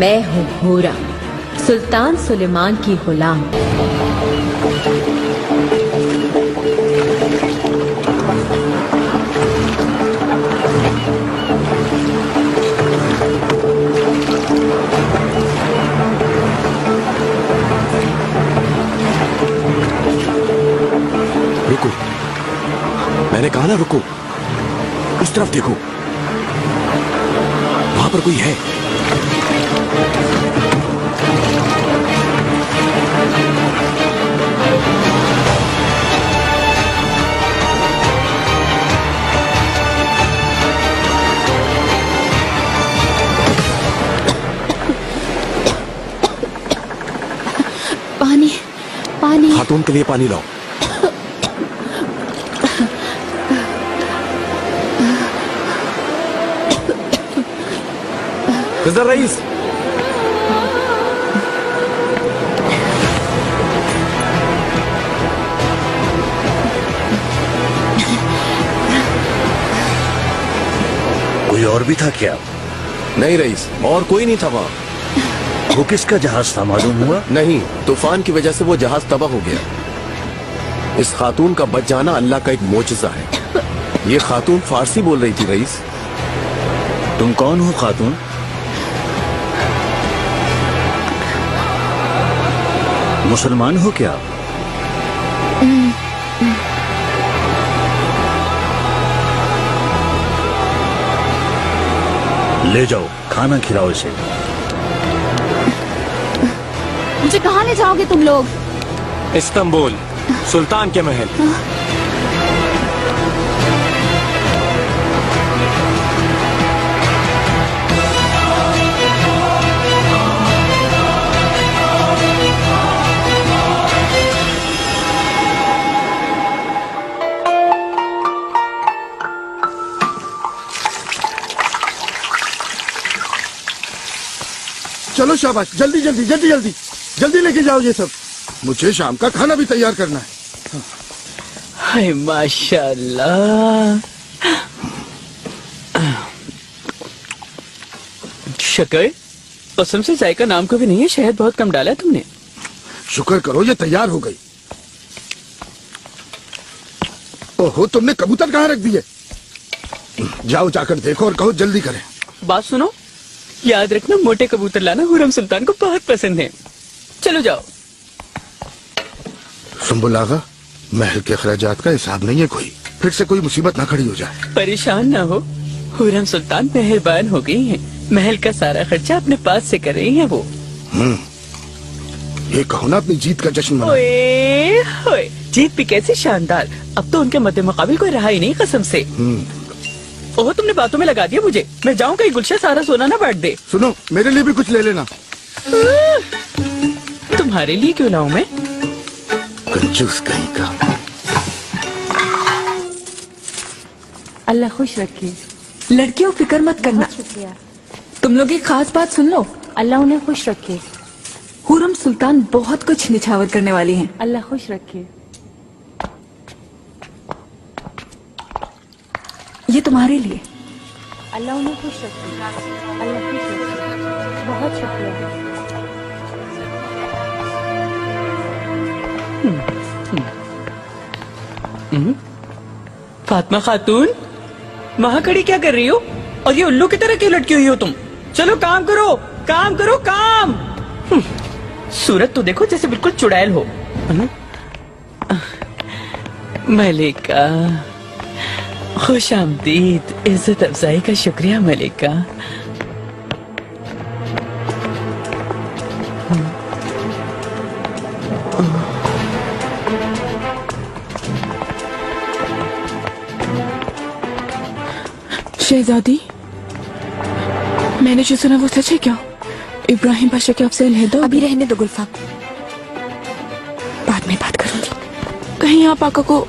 मैं हूँ हूरा, सुल्तान सुलेमान की गुलाम। रुको, मैंने कहा ना रुको। उस तरफ देखो, वहां पर कोई है। पानी पानी। खातून के लिए पानी लाओ। रिजा रईस, कोई और भी था क्या? नहीं रईस, और कोई नहीं था वहाँ। वो किसका जहाज था मालूम हुआ? नहीं, तूफान की वजह से वो जहाज तबाह हो गया। इस खातून का बच जाना अल्लाह का एक मोजज़ा है। ये खातून फारसी बोल रही थी रईस। तुम कौन हो खातून? मुसलमान हो क्या? ले जाओ, खाना खिलाओ इसे। मुझे कहाँ ले जाओगे तुम लोग? इस्तांबुल, सुल्तान के महल। चलो शाबाश, जल्दी जल्दी जल्दी जल्दी जल्दी लेके जाओ ये सब। मुझे शाम का खाना भी तैयार करना है। हाय माशाल्लाह। शक्कर, कसम से जायका नाम को भी नहीं है। शहद बहुत कम डाला है तुमने। शुक्र करो ये तैयार हो गई। ओहो, तुमने कबूतर कहाँ रख दिए? जाओ जाकर देखो और कहो जल्दी करें। बात सुनो, याद रखना मोटे कबूतर लाना, हुरम सुल्तान को बहुत पसंद है। चलो जाओ। सुंबुल आगा, महल के अखराजात का हिसाब नहीं है कोई, फिर से कोई मुसीबत ना खड़ी हो जाए। परेशान ना हो, हुरम सुल्तान मेहरबान हो गई हैं। महल का सारा खर्चा अपने पास से कर रही हैं वो। ये कहो ना अपनी जीत का जश्न मनाओ। ओए होए, जीत भी कैसी शानदार। अब तो उनके मद्दे मुकाबिल कोई रहा ही नहीं कसम से। ओह तुमने बातों में लगा दिया मुझे। मैं जाऊं कहीं गुलशन सारा सोना ना बांट दे। सुनो मेरे लिए भी कुछ ले लेना। तुम्हारे लिए क्यों लाऊं मैं? कंजूस कहीं का। अल्लाह खुश रखे। लड़कियों फिक्र मत करना। शुक्रिया। तुम लोग एक खास बात सुन लो। अल्लाह उन्हें खुश रखे। हुरम सुल्तान बहुत कुछ निछावर करने वाली हैं। अल्लाह खुश रखे। ये तुम्हारे लिए। अल्लाह उन्हें खुश रखे। अल्लाह खुश रखे। बहुत शुक्रिया। फातिमा खातून वहाँ खड़ी क्या कर रही हो? और ये उल्लू की तरह क्यों लटकी हुई हो तुम? चलो काम करो, काम करो, काम। सूरत तो देखो जैसे बिल्कुल चुड़ैल हो। मलिका खुश आमदीद। इज्जत अफजाई का शुक्रिया मलिका। शहजादी, मैंने जो सुना वो सच है क्या? इब्राहिम पाशा के आपसे अलहदा? अभी रहने दो गुल्फाम, बाद में बात करूंगी। कहीं आप आका को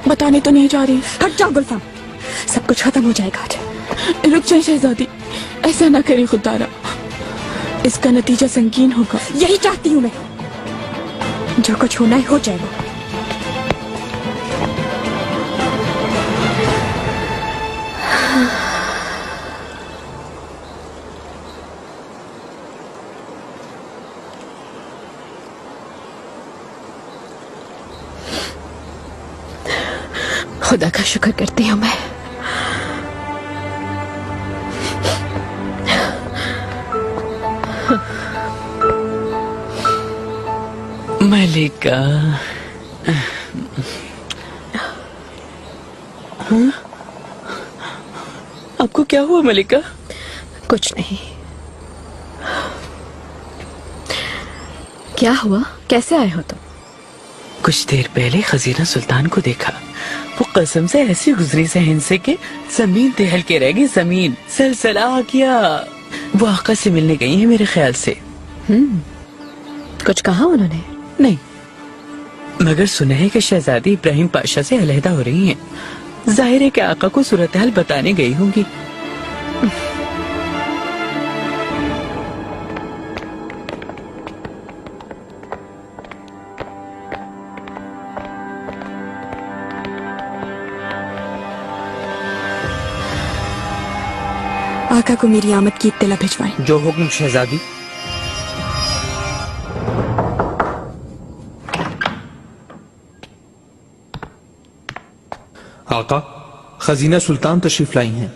बताने तो नहीं जा रही? हट जाओ गुल्फाम, सब कुछ खत्म हो जाएगा आज। रुक जाए शहजादी, ऐसा ना करें खुदारा, इसका नतीजा संगीन होगा। यही चाहती हूँ मैं, जो कुछ होना ही हो जाएगा। खुदा का शुक्र करती हूँ मैं। मलिका, आपको क्या हुआ मलिका? कुछ नहीं। क्या हुआ? कैसे आए हो तुम? कुछ देर पहले खजीना सुल्तान को देखा। वो कसम से ऐसी गुजरी सहन से कि जमीन दहल के रह गई, जमीन सलसला आ गया। वो आका से मिलने गई है मेरे ख्याल से। कुछ कहा उन्होंने? नहीं, मगर सुना है कि शहजादी इब्राहिम पाशा से अलहदा हो रही हैं। जाहिर है कि आका को सूरत हाल बताने गई होंगी। आका को मेरी आमद की इत्तला भिजवाएं। जो हुक्म शहजादी। आका, खजीना सुल्तान तशरीफ लाई हैं।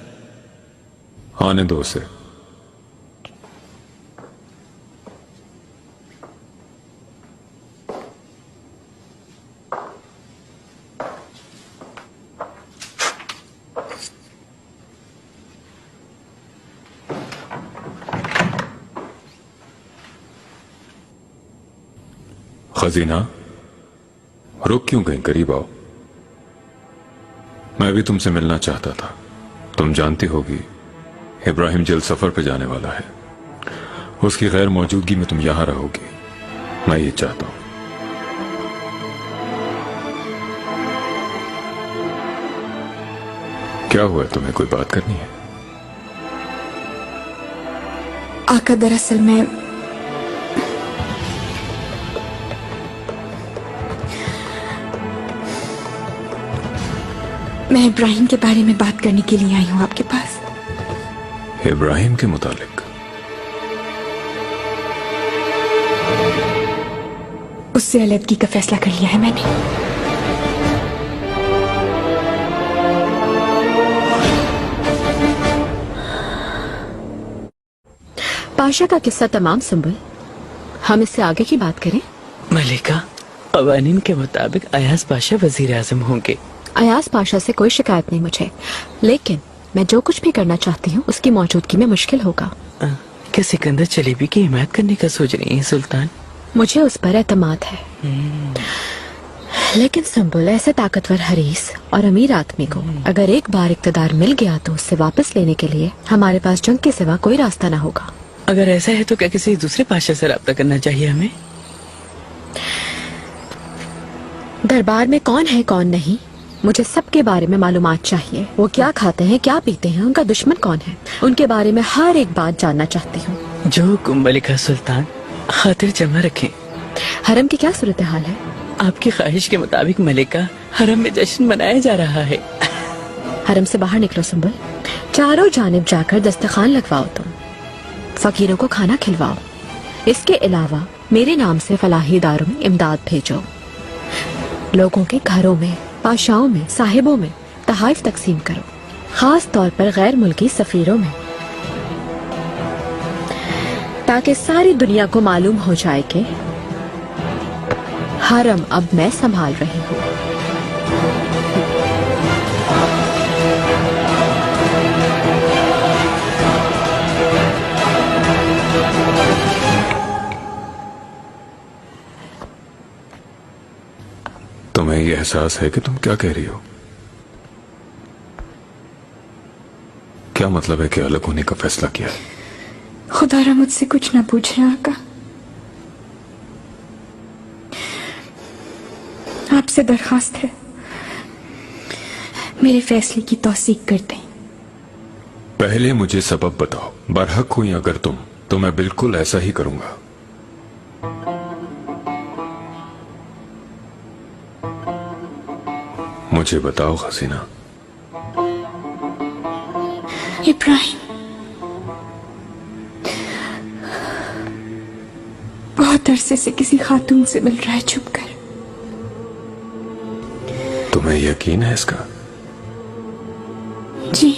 आने दो उसे। खजीना, रुक क्यों गई? करीब आओ। मैं भी तुमसे मिलना चाहता था। तुम जानती होगी इब्राहिम जल्द सफर पर जाने वाला है। उसकी गैर मौजूदगी में तुम यहां रहोगी, मैं ये चाहता हूं। क्या हुआ है? तुम्हें कोई बात करनी है? आका, दरअसल मैं इब्राहिम के बारे में बात करने के लिए आई हूँ आपके पास। इब्राहिम के मुतालिक? उससे अलग का फैसला कर लिया है मैंने। पाशा का किस्सा तमाम सुंबुल, हम इससे आगे की बात करें। मलिका, कवानीन के मुताबिक अयाज पाशा वजीर आजम होंगे। अयाज पाशा से कोई शिकायत नहीं मुझे, लेकिन मैं जो कुछ भी करना चाहती हूँ उसकी मौजूदगी में मुश्किल होगा। क्या सिकंदर चलेबी की हिमायत करने का सोच रही है सुल्तान? मुझे उस पर एतमाद है, लेकिन संबुल, ऐसे ताकतवर हरीस और अमीर आदमी को अगर एक बार इक्तदार मिल गया तो उससे वापस लेने के लिए हमारे पास जंग के सिवा कोई रास्ता ना होगा। अगर ऐसा है तो क्या किसी दूसरे बादशाह से राब्ता करना चाहिए हमें? दरबार में कौन है कौन नहीं, मुझे सबके बारे में मालूमात चाहिए। वो क्या खाते हैं, क्या पीते हैं, उनका दुश्मन कौन है, उनके बारे में हर एक बात जानना चाहती हूँ। जो हुक्म मलिका सुल्तान, खातिर जमा रखें। हरम की क्या सूरत हाल है? आपकी ख्वाहिश के मुताबिक मलिका, हरम में जश्न मनाया जा रहा है। हरम से बाहर निकलो संबल, चारों जानिब जाकर दस्तरखान लगवाओ, तुम फकीरों को खाना खिलवाओ। इसके अलावा मेरे नाम से फलाही दारों में इमदाद भेजो। लोगों के घरों में, पाशाओं में, साहिबों में तहाइफ तकसीम करो, खास तौर पर गैर मुल्की सफीरों में, ताकि सारी दुनिया को मालूम हो जाए कि हरम अब मैं संभाल रही हूँ। तुम्हें ये एहसास है कि तुम क्या कह रही हो? क्या मतलब है कि अलग होने का फैसला किया है? खुदारा मुझसे कुछ ना पूछे आका, आपसे दरखास्त है मेरे फैसले की तौसीक कर दें। पहले मुझे सबब बताओ। बरहक हुई अगर तुम, तो मैं बिल्कुल ऐसा ही करूंगा। मुझे बताओ खजीना। इब्राहिम, बहुत अरसे से किसी खातून से मिल रहा है छुप कर। तुम्हें यकीन है इसका? जी,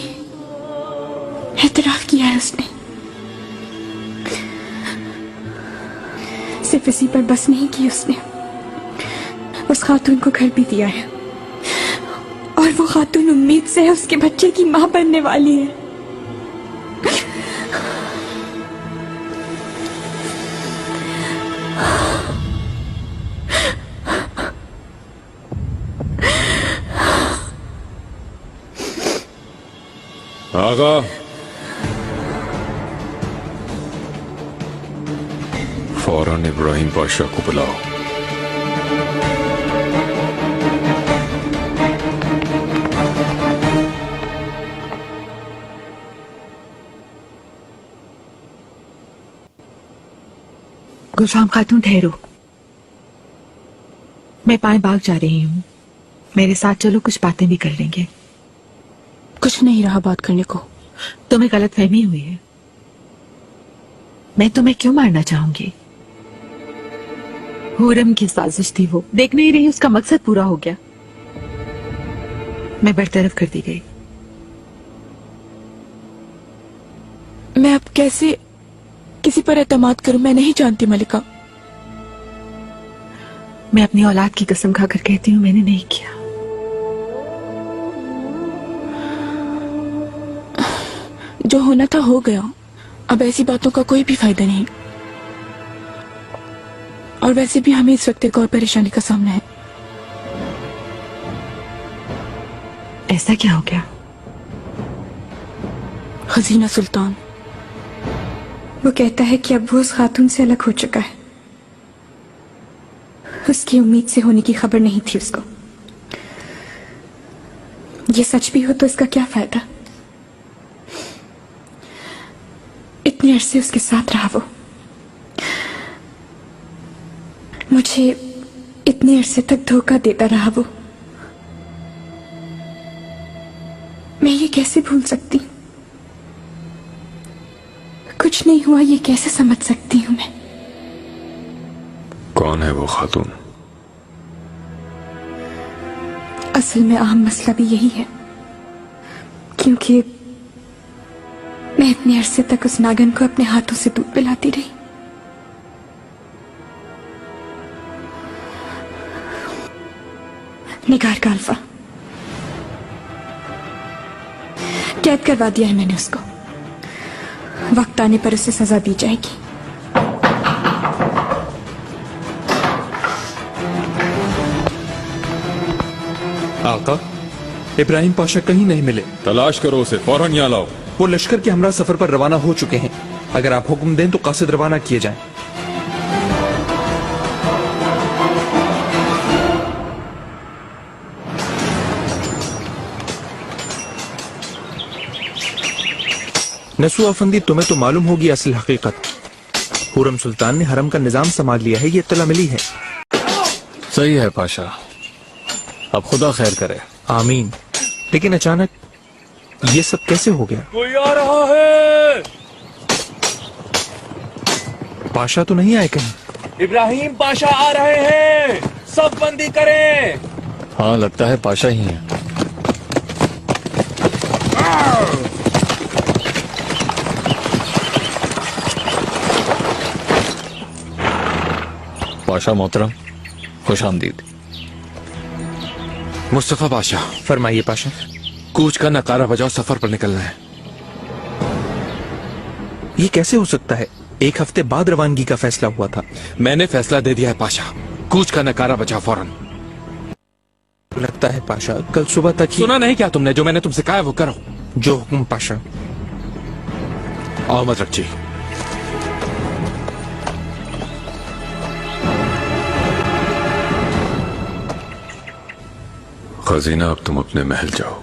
एतराफ किया है उसने। सिर्फ इसी पर बस नहीं की उसने, उस खातून को घर भी दिया है, और वो खातून उम्मीद से है उसके बच्चे की मां बनने वाली है। आगा, फौरन इब्राहिम पाशा को बुलाओ। गुलफाम खातून, ठहरो। मैं पाए बाग जा रही हूँ, मेरे साथ चलो, कुछ बातें भी कर लेंगे। कुछ नहीं रहा बात करने को। तुम्हें गलतफहमी हुई है। मैं तुम्हें क्यों मारना चाहूंगी? हुरम की साजिश थी वो, देख नहीं रही उसका मकसद पूरा हो गया। मैं बरतरफ कर दी गई। मैं अब कैसे किसी पर एतमाद करूं, मैं नहीं जानती मलिका। मैं अपनी औलाद की कसम खाकर कहती हूँ, मैंने नहीं किया। जो होना था हो गया, अब ऐसी बातों का कोई भी फायदा नहीं। और वैसे भी हमें इस वक्त एक और परेशानी का सामना है। ऐसा क्या हो गया? खजीना सुल्तान, वो कहता है कि अब वो उस खातून से अलग हो चुका है। उसकी उम्मीद से होने की खबर नहीं थी उसको। ये सच भी हो तो इसका क्या फायदा? इतने अरसे उसके साथ रहा वो, मुझे इतने अरसे तक धोखा देता रहा वो। मैं ये कैसे भूल सकती? कुछ नहीं हुआ ये कैसे समझ सकती हूं मैं? कौन है वो खातून? असल में अहम मसला भी यही है, क्योंकि मैं इतने अरसे तक उस नागन को अपने हाथों से दूध पिलाती रही। निगार का अल्फा, कैद करवा दिया है मैंने उसको। वक्त आने पर उसे सजा दी जाएगी। आका, इब्राहिम पाशा कहीं नहीं मिले। तलाश करो उसे, फौरन यहाँ लाओ। वो लश्कर के हमरा सफर पर रवाना हो चुके हैं। अगर आप हुक्म दें तो कासिद रवाना किए जाएं। नसू अफंदी, तुम्हें तो मालूम होगी असल हकीकत। हुरम सुल्तान ने हरम का निजाम संभाल लिया है, ये इत्तला मिली है। सही है पाशा, अब खुदा खैर करे। आमीन। लेकिन अचानक ये सब कैसे हो गया? कोई आ रहा है। पाशा तो नहीं आए कहीं? इब्राहिम पाशा आ रहे हैं, सब बंदी करें। हाँ, लगता है पाशा ही है। पाशा मोहतरम, खुश आमदीद। मुस्तफा बादशाह। फरमाइए पाशा। कूच का नकारा बजाओ, सफर पर निकलना है। ये कैसे हो सकता है? एक हफ्ते बाद रवानगी का फैसला हुआ था। मैंने फैसला दे दिया है पाशा, कूच का नकारा बजाओ फौरन। लगता है पाशा कल सुबह तक ही। सुना नहीं क्या तुमने? जो मैंने तुमसे कहा है वो करो। जो हुक्म पाशा। आओ मत रखिए। खजीना, अब तुम अपने महल जाओ,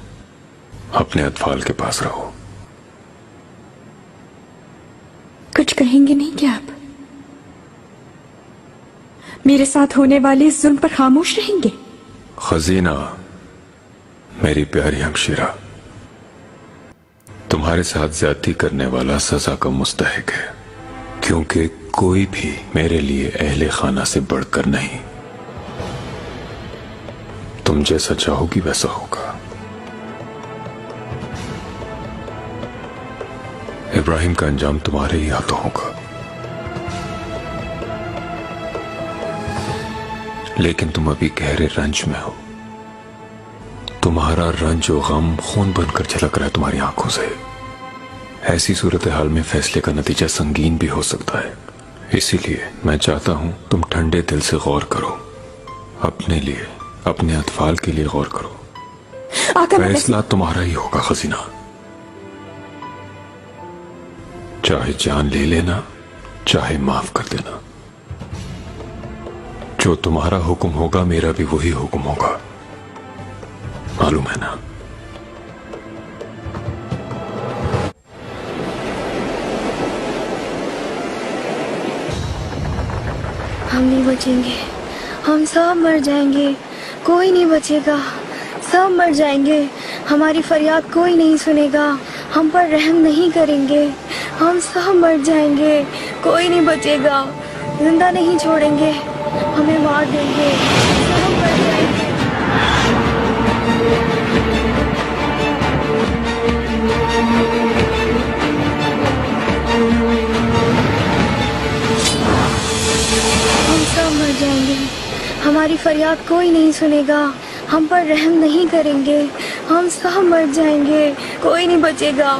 अपने अतफाल के पास रहो। कुछ कहेंगे नहीं क्या आप? मेरे साथ होने वाले इस जुल्म पर खामोश रहेंगे? खजीना, मेरी प्यारी हमशीरा, तुम्हारे साथ ज्यादती करने वाला सजा का मुस्तहिक है, क्योंकि कोई भी मेरे लिए अहले खाना से बढ़कर नहीं। तुम जैसा चाहोगी वैसा होगा। इब्राहिम का अंजाम तुम्हारे ही हाथों होगा, लेकिन तुम अभी गहरे रंज में हो। तुम्हारा रंज और गम खून बनकर झलक रहा है तुम्हारी आंखों से। ऐसी सूरत हाल में फैसले का नतीजा संगीन भी हो सकता है। इसीलिए मैं चाहता हूं तुम ठंडे दिल से गौर करो, अपने लिए, अपने अतफाल के लिए गौर करो। फैसला तुम्हारा ही होगा खजीना। चाहे जान ले लेना, चाहे माफ कर देना। जो तुम्हारा हुक्म होगा मेरा भी वही हुक्म होगा, मालूम है ना? हम नहीं बचेंगे, हम सब मर जाएंगे, कोई नहीं बचेगा, सब मर जाएंगे। हमारी फरियाद कोई नहीं सुनेगा, हम पर रहम नहीं करेंगे, हम सब मर जाएंगे, कोई नहीं बचेगा, जिंदा नहीं छोड़ेंगे, हमें मार देंगे, सब मर जाएंगे। हम सब मर जाएंगे, हमारी फरियाद कोई नहीं सुनेगा, हम पर रहम नहीं करेंगे, हम सब मर जाएंगे, कोई नहीं बचेगा,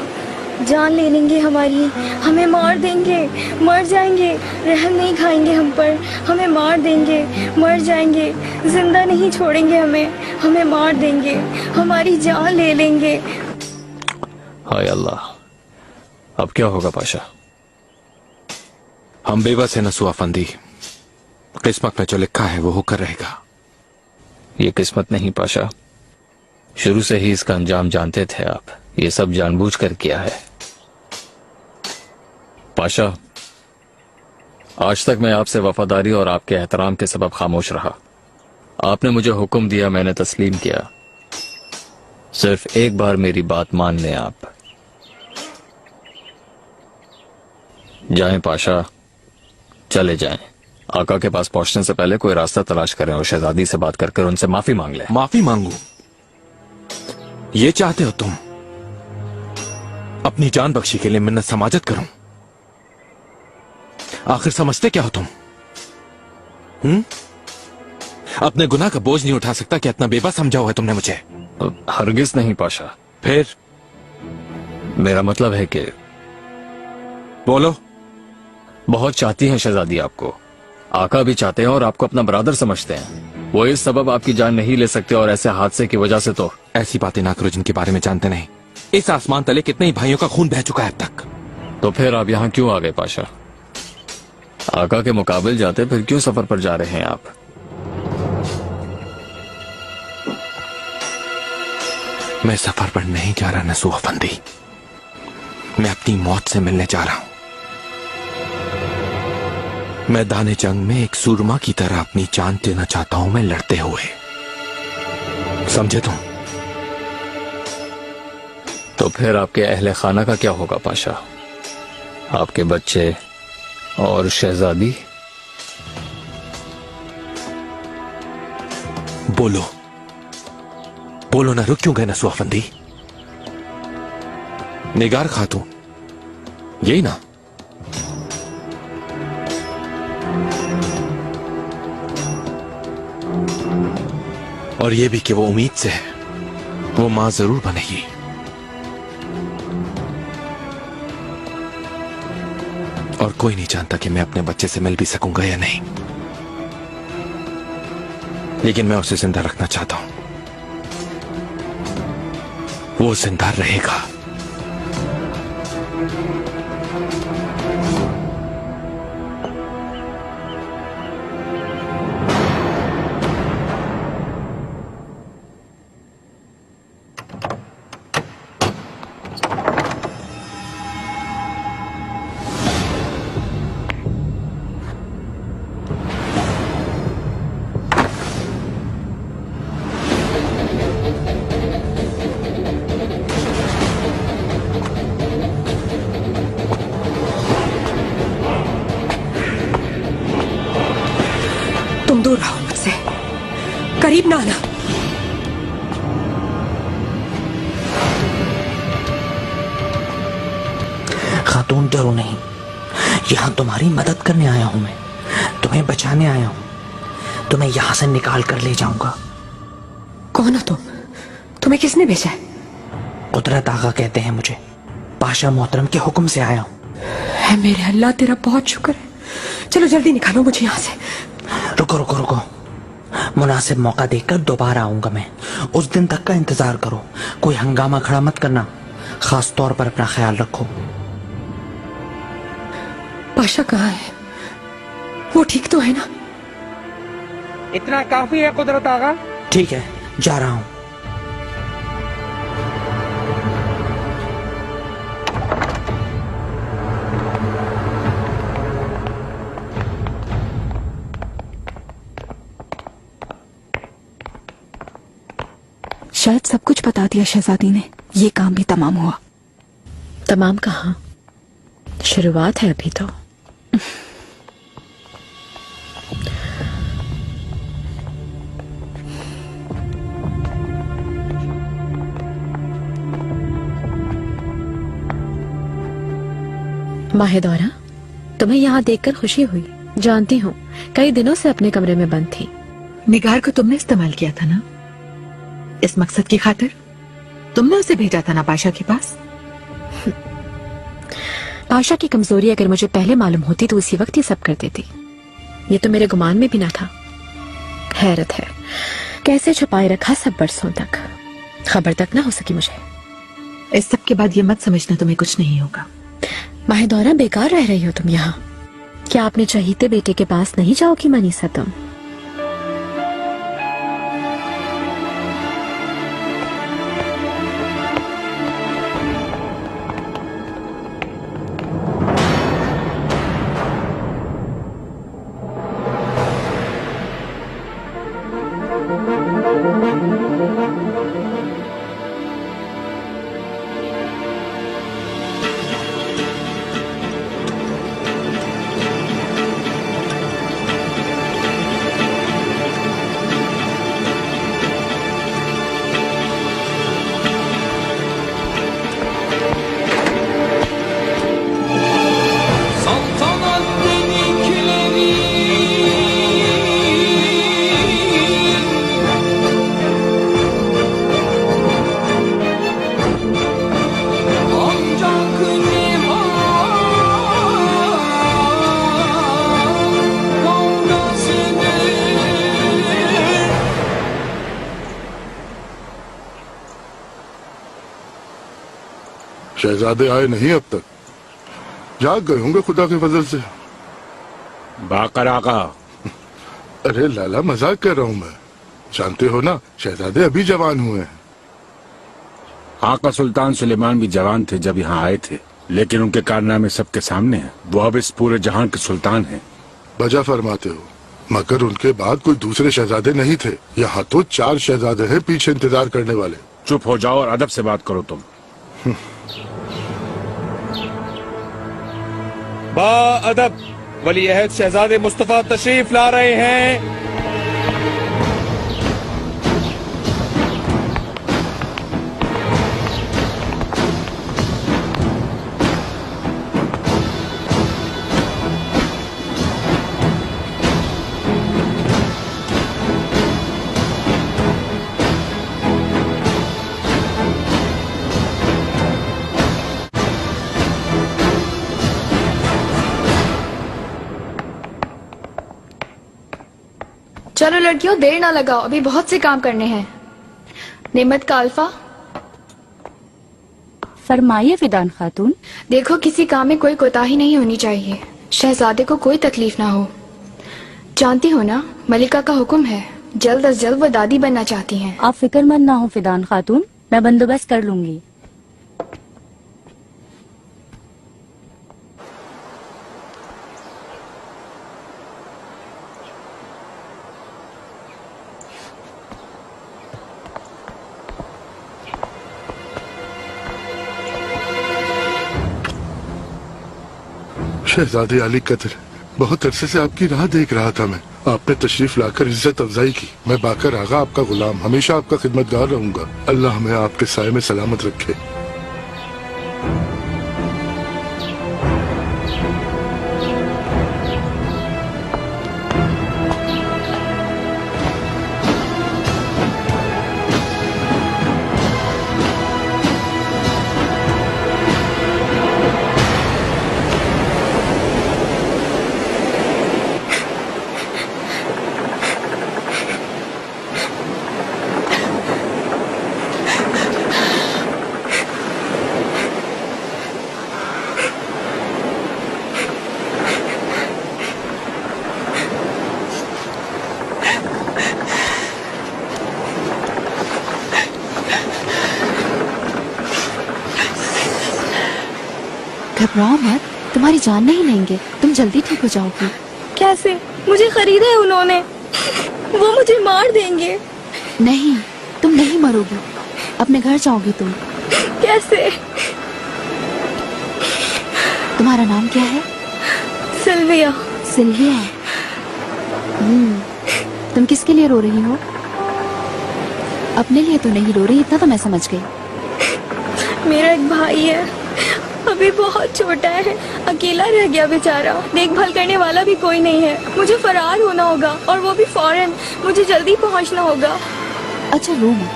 जान ले लेंगे हमारी, हमें मार देंगे, मर जाएंगे, रहम नहीं खाएंगे हम पर, हमें मार देंगे, मर जाएंगे, जिंदा नहीं छोड़ेंगे हमें मार देंगे, हमारी जान ले लेंगे। हाय अल्लाह, अब क्या होगा पाशा? हम बेबस है नसू अफंदी, किस्मत में जो लिखा है वो होकर रहेगा। ये किस्मत नहीं पाशा, शुरू से ही इसका अंजाम जानते थे आप, ये सब जानबूझकर किया है। पाशा, आज तक मैं आपसे वफादारी और आपके एहतराम के सबब खामोश रहा। आपने मुझे हुक्म दिया, मैंने तस्लीम किया। सिर्फ एक बार मेरी बात मान लें आप। जाएं पाशा, चले जाएं। आका के पास पहुंचने से पहले कोई रास्ता तलाश करें और शहजादी से बात करके उनसे माफी मांग लें। माफी मांगू? ये चाहते हो तुम? अपनी जान बख्शी के लिए मिन्नत समाजत करूं? आखिर समझते क्या हो तुम? अपने गुनाह का बोझ नहीं उठा सकता कि इतना बेबस समझा है तुमने मुझे? हरगिज नहीं पाशा। फिर? मेरा मतलब है कि बोलो। बहुत चाहती हैं शहजादी आपको, आका भी चाहते हैं और आपको अपना बरादर समझते हैं। वो इस सबब आपकी जान नहीं ले सकते और ऐसे हादसे की वजह से तो। ऐसी बातें ना करो जिनके बारे में जानते नहीं। इस आसमान तले कितने ही भाइयों का खून बह चुका है अब तक। तो फिर आप यहाँ क्यों आ गए पाशा? आका के मुकाबले जाते फिर क्यों सफर पर जा रहे हैं आप? मैं सफर पर नहीं जा रहा नसूह अफंदी, मैं अपनी मौत से मिलने जा रहा हूं। मैदान जंग में एक सूरमा की तरह अपनी जान देना चाहता हूं मैं, लड़ते हुए। समझे तुम? तो फिर आपके अहले खाना का क्या होगा पाशा? आपके बच्चे और शहजादी? बोलो बोलो ना, रुक क्यों गए नसूह अफंदी? निगार खातून, यही ना? और ये भी कि वो उम्मीद से है, वो मां जरूर बनेगी। और कोई नहीं जानता कि मैं अपने बच्चे से मिल भी सकूंगा या नहीं, लेकिन मैं उसे जिंदा रखना चाहता हूं। वो जिंदा रहेगा। तुम दूर रहो मुझसे, करीब ना आना। खातून डरो नहीं, यहाँ तुम्हारी मदद करने आया हूं मैं, तुम्हें बचाने आया हूं। तुम्हें यहाँ से निकाल कर ले जाऊंगा। कौन हो तुम? तुम्हें किसने भेजा है? कुदरत आगा कहते हैं मुझे, पाशा मोहतरम के हुक्म से आया हूँ। है मेरे अल्लाह, तेरा बहुत शुक्र है। चलो जल्दी निकालो मुझे यहाँ से। रुको रुको रुको, मुनासिब मौका देखकर दोबारा आऊंगा मैं। उस दिन तक का इंतजार करो, कोई हंगामा खड़ा मत करना। खास तौर पर अपना ख्याल रखो। पाशा कहाँ है? वो ठीक तो है ना? इतना काफी है कुदरत आगा। ठीक है, जा रहा हूं। शायद सब कुछ बता दिया शहजादी ने, ये काम भी तमाम हुआ। तमाम कहाँ, शुरुआत है अभी तो। माहिदौरा, तुम्हें यहाँ देखकर खुशी हुई। जानती हूँ कई दिनों से अपने कमरे में बंद थी। निगार को तुमने इस्तेमाल किया था ना, इस मकसद की खातिर तुमने उसे भेजा था ना पाशा के पास। पाशा की कमजोरी अगर मुझे पहले मालूम होती तो उसी वक्त ये सब कर देती। ये तो मेरे गुमान में भी ना था। हैरत है कैसे छुपाए रखा सब बरसों तक, खबर तक ना हो सकी मुझे। इस सब के बाद ये मत समझना तुम्हें कुछ नहीं होगा। माहिदौरा, बेकार रह रही हो तुम यहाँ। क्या अपने चहीते बेटे के पास नहीं जाओगी मनीषा तुम? शहजादे आए नहीं अब तक, जाग गए होंगे खुदा के फजल से। बाकर आका। अरे लाला, मजाक कर रहा हूँ मैं। जानते हो ना, शहजादे अभी जवान हुए हैं। आका सुल्तान सुलेमान भी जवान थे जब यहाँ आए थे, लेकिन उनके कारनामे सबके सामने हैं। वो अब इस पूरे जहां के सुल्तान हैं। बजा फरमाते हो, मगर उनके बाद कोई दूसरे शहजादे नहीं थे। यहाँ तो 4 शहजादे हैं पीछे इंतजार करने वाले। चुप हो जाओ और अदब से बात करो तुम। बाअदब वली अहद शहजादे मुस्तफा तशरीफ ला रहे हैं। चलो लड़कियों, देर ना लगाओ, अभी बहुत से काम करने हैं। नेमत का अल्फा। फरमाइए फिदान खातून। देखो, किसी काम में कोई कोताही नहीं होनी चाहिए। शहजादे को कोई तकलीफ ना हो। जानती हो ना, मलिका का हुक्म है, जल्द अज जल्द वो दादी बनना चाहती हैं। आप फिक्रमंद ना हो फिदान खातून, मैं बंदोबस्त कर लूंगी। शहजादे अली कदर, बहुत अरसे से आपकी राह देख रहा था मैं। आपने तशरीफ लाकर इज्जत अफजाई की। मैं बाकर आगा आपका गुलाम, हमेशा आपका खिदमतगार रहूंगा। अल्लाह हमें आपके साए में सलामत रखे। घबराओ मत, तुम्हारी जान नहीं लेंगे, तुम जल्दी ठीक हो जाओगी। कैसे? मुझे खरीदा है उन्होंने, वो मुझे मार देंगे। नहीं, तुम नहीं मरोगी, अपने घर जाओगी तुम। कैसे? तुम्हारा नाम क्या है? सिल्विया। सिल्विया। तुम किसके लिए रो रही हो? अपने लिए तो नहीं रो रही, इतना तो मैं समझ गई। मेरा एक भाई है, अभी बहुत छोटा है, अकेला रह गया बेचारा। देखभाल करने वाला भी कोई नहीं है। मुझे फरार होना होगा, और वो भी फौरन। मुझे जल्दी पहुंचना होगा। अच्छा रो मत,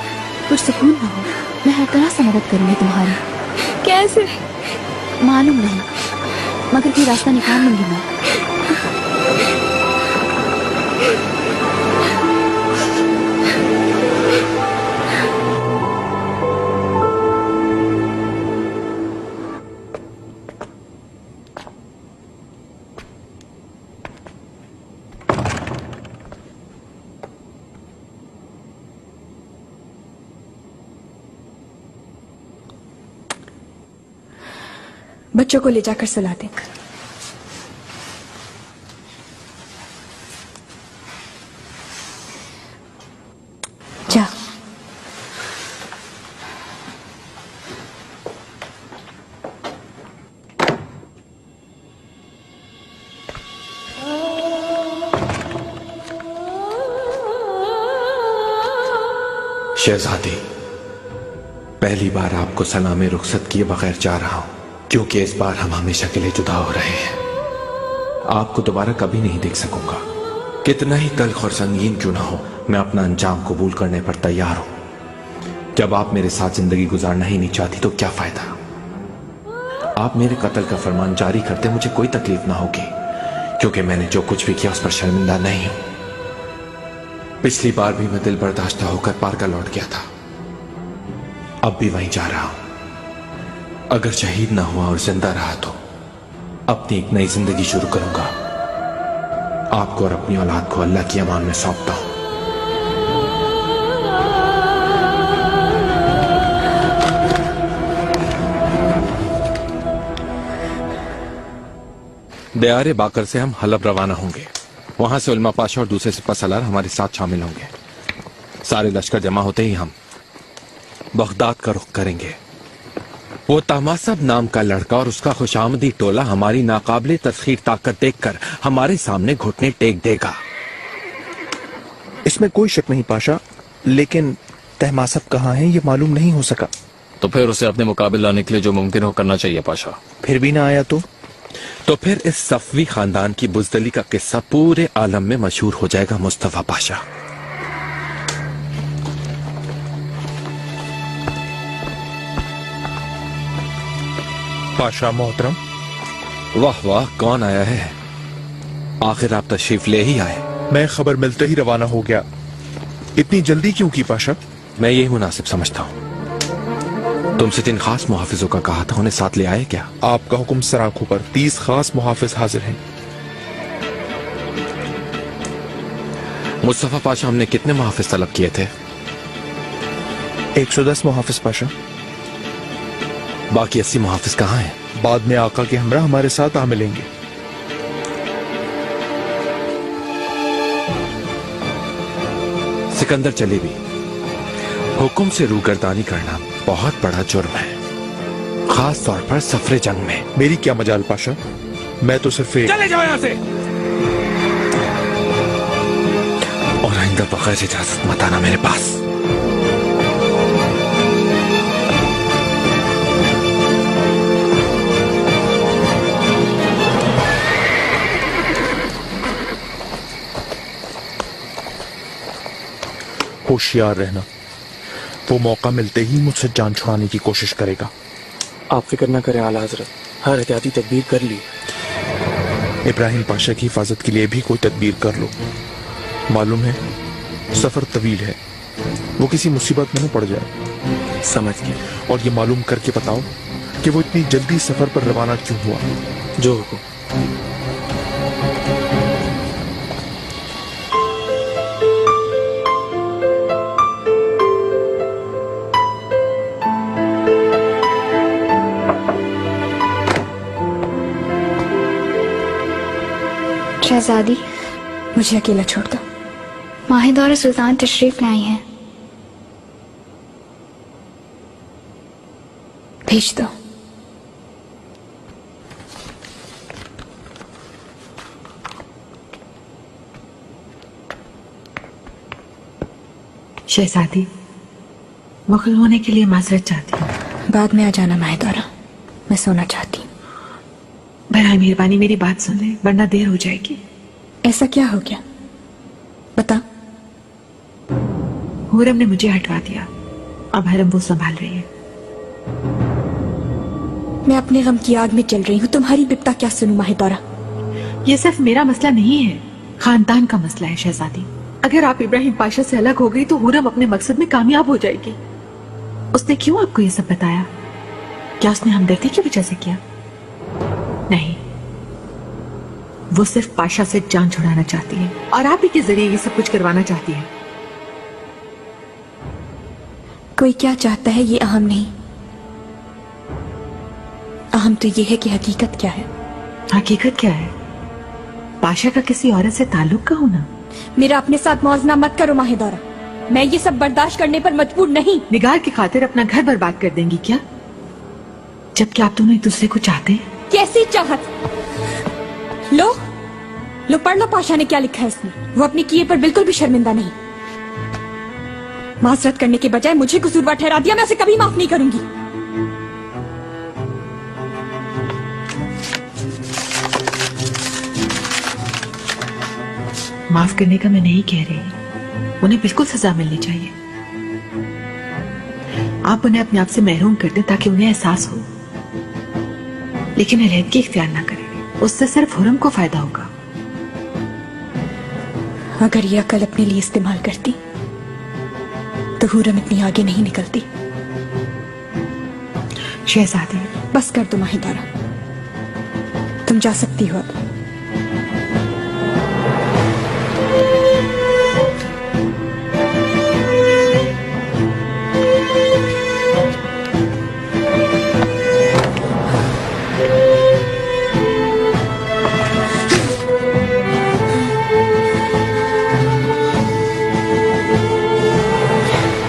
कुछ सुकून ना हो, मैं हर तरह से मदद करूंगी तुम्हारी। कैसे? मालूम नहीं, मगर कोई रास्ता निकाल लूंगी मैं। बच्चों को ले जाकर सुला दे। जा। शहजादी, पहली बार आपको सलामे रुखसत किए बगैर जा रहा हूं, क्योंकि इस बार हम हमेशा के लिए जुदा हो रहे हैं। आपको दोबारा कभी नहीं देख सकूंगा। कितना ही तल्ख और संगीन क्यों ना हो, मैं अपना अंजाम कबूल करने पर तैयार हूं। जब आप मेरे साथ जिंदगी गुजारना ही नहीं चाहती तो क्या फायदा? आप मेरे कत्ल का फरमान जारी करते मुझे कोई तकलीफ ना होगी, क्योंकि मैंने जो कुछ भी किया उस पर शर्मिंदा नहीं हूं। पिछली बार भी मैं दिल बर्दाश्ता होकर पारका लौट गया था, अब भी वहीं जा रहा हूं। अगर शहीद ना हुआ और जिंदा रहा तो अपनी एक नई जिंदगी शुरू करूंगा। आपको और अपनी औलाद को अल्लाह की अमान में सौंपता हूं। दयारे बाकर से हम हलब रवाना होंगे। वहां से उल्मा पाशा और दूसरे सिपा सलार हमारे साथ शामिल होंगे। सारे लश्कर जमा होते ही हम बगदाद का रुख करेंगे। वो तमासब नाम का लड़का और उसका खुशामदी टोला हमारी नाकाबिले तस्खीर ताकत देखकर हमारे सामने घुटने टेक देगा। इसमें कोई शक नहीं पाशा, लेकिन तहमासब कहाँ है ये मालूम नहीं हो सका। तो फिर उसे अपने मुकाबले लाने के लिए जो मुमकिन हो करना चाहिए पाशा। फिर भी ना आया तो फिर इस सफवी खानदान की बुजदली का किस्सा पूरे आलम में मशहूर हो जाएगा मुस्तफा पाशा। पाशा मोहतरम। वाह वाह, कौन आया है? आखिर आप तशरीफ ले ही आए। मैं खबर मिलते ही रवाना हो गया। इतनी जल्दी क्यों की पाशा? मैं यही मुनासिब समझता हूँ। तुमसे 3 खास मुहाफिजों का कहा था, उन्हें साथ ले आए क्या? आपका हुक्म सर आंखों पर। 30 खास मुहाफिज हाजिर हैं। मुस्तफा पाशा, हमने कितने मुहाफिज तलब किए थे? 110 मुहाफिज पाशा। बाकी 80 मुहाफिज कहाँ हैं? बाद में आका के हमरा हमारे साथ आ मिलेंगे। सिकंदर चलेबी, हुक्म से रूगर्दानी करना बहुत बड़ा जुर्म है, खास तौर पर सफरे जंग में। मेरी क्या मजाल पाशा, मैं तो सिर्फ चले जाओ यहां से। और आइंदा बगैर इजाजत मत आना मेरे पास। होशियार रहना, वो मौका मिलते ही मुझसे जान छुड़ाने की कोशिश करेगा। आप फिक्र न करें आला हजरत, हर एहतियाती तदबीर कर ली। इब्राहिम पाशा की हिफाजत के लिए भी कोई तदबीर कर लो। मालूम है सफर तवील है, वो किसी मुसीबत में न पड़ जाए। समझ गया। और ये मालूम करके बताओ कि वो इतनी जल्दी सफर पर रवाना क्यों हुआ? जो हुक्म। शहजादी, मुझे अकेला छोड़ दो। माहिदौरा सुल्तान तशरीफ लाई हैं। भेज दो। शहजादी, मुगल होने के लिए माजरत चाहती हूँ। बाद में आ जाना माहिदौरा, मैं सोना चाहती हूँ। बराए मेहरबानी मेरी बात सुन ले, वरना देर हो जाएगी। ऐसा क्या हो गया, बता। हुरम ने मुझे हटवा दिया, अब हरम वो संभाल रही है। मैं अपने गम की आग में चल रही हूँ, तुम्हारी बिपता क्या सुनूं माहिदौरा? ये सिर्फ मेरा मसला नहीं है, खानदान का मसला है शहजादी। अगर आप इब्राहिम पाशा से अलग हो गई तो हुरम अपने मकसद में कामयाब हो जाएगी। उसने क्यों आपको ये सब बताया? क्या उसने हमदर्दी की वजह से किया? नहीं, वो सिर्फ पाशा से जान छुड़ाना चाहती है और आप ही के जरिए ये सब कुछ करवाना चाहती है। कोई क्या चाहता है ये अहम नहीं, अहम तो ये है कि हकीकत क्या है। हकीकत क्या है? पाशा का किसी औरत से ताल्लुक का होना। मेरा अपने साथ मौजना मत करो माहिदौरा, मैं ये सब बर्दाश्त करने पर मजबूर नहीं। निगार की खातिर अपना घर बर्बाद कर देंगी क्या, जबकि आप दोनों एक दूसरे को चाहते हैं? कैसी चाहत? लो पढ़ लो पाशा ने क्या लिखा है इसमें। वो अपने किए पर बिल्कुल भी शर्मिंदा नहीं। माजरत करने के बजाय मुझे कसूरवार ठहरा दिया, मैं उसे कभी माफ नहीं करूंगी। माफ करने का मैं नहीं कह रही, उन्हें बिल्कुल सजा मिलनी चाहिए। आप उन्हें अपने आप से महरूम कर दें ताकि उन्हें एहसास हो, लेकिन अलहदगी इख्तियार ना करें, उससे सिर्फ हुरम को फायदा होगा। अगर ये अकल अपने लिए इस्तेमाल करती तो हुरम इतनी आगे नहीं निकलती। शहजादी, बस कर दो माहिदौरा, तुम जा सकती हो अब।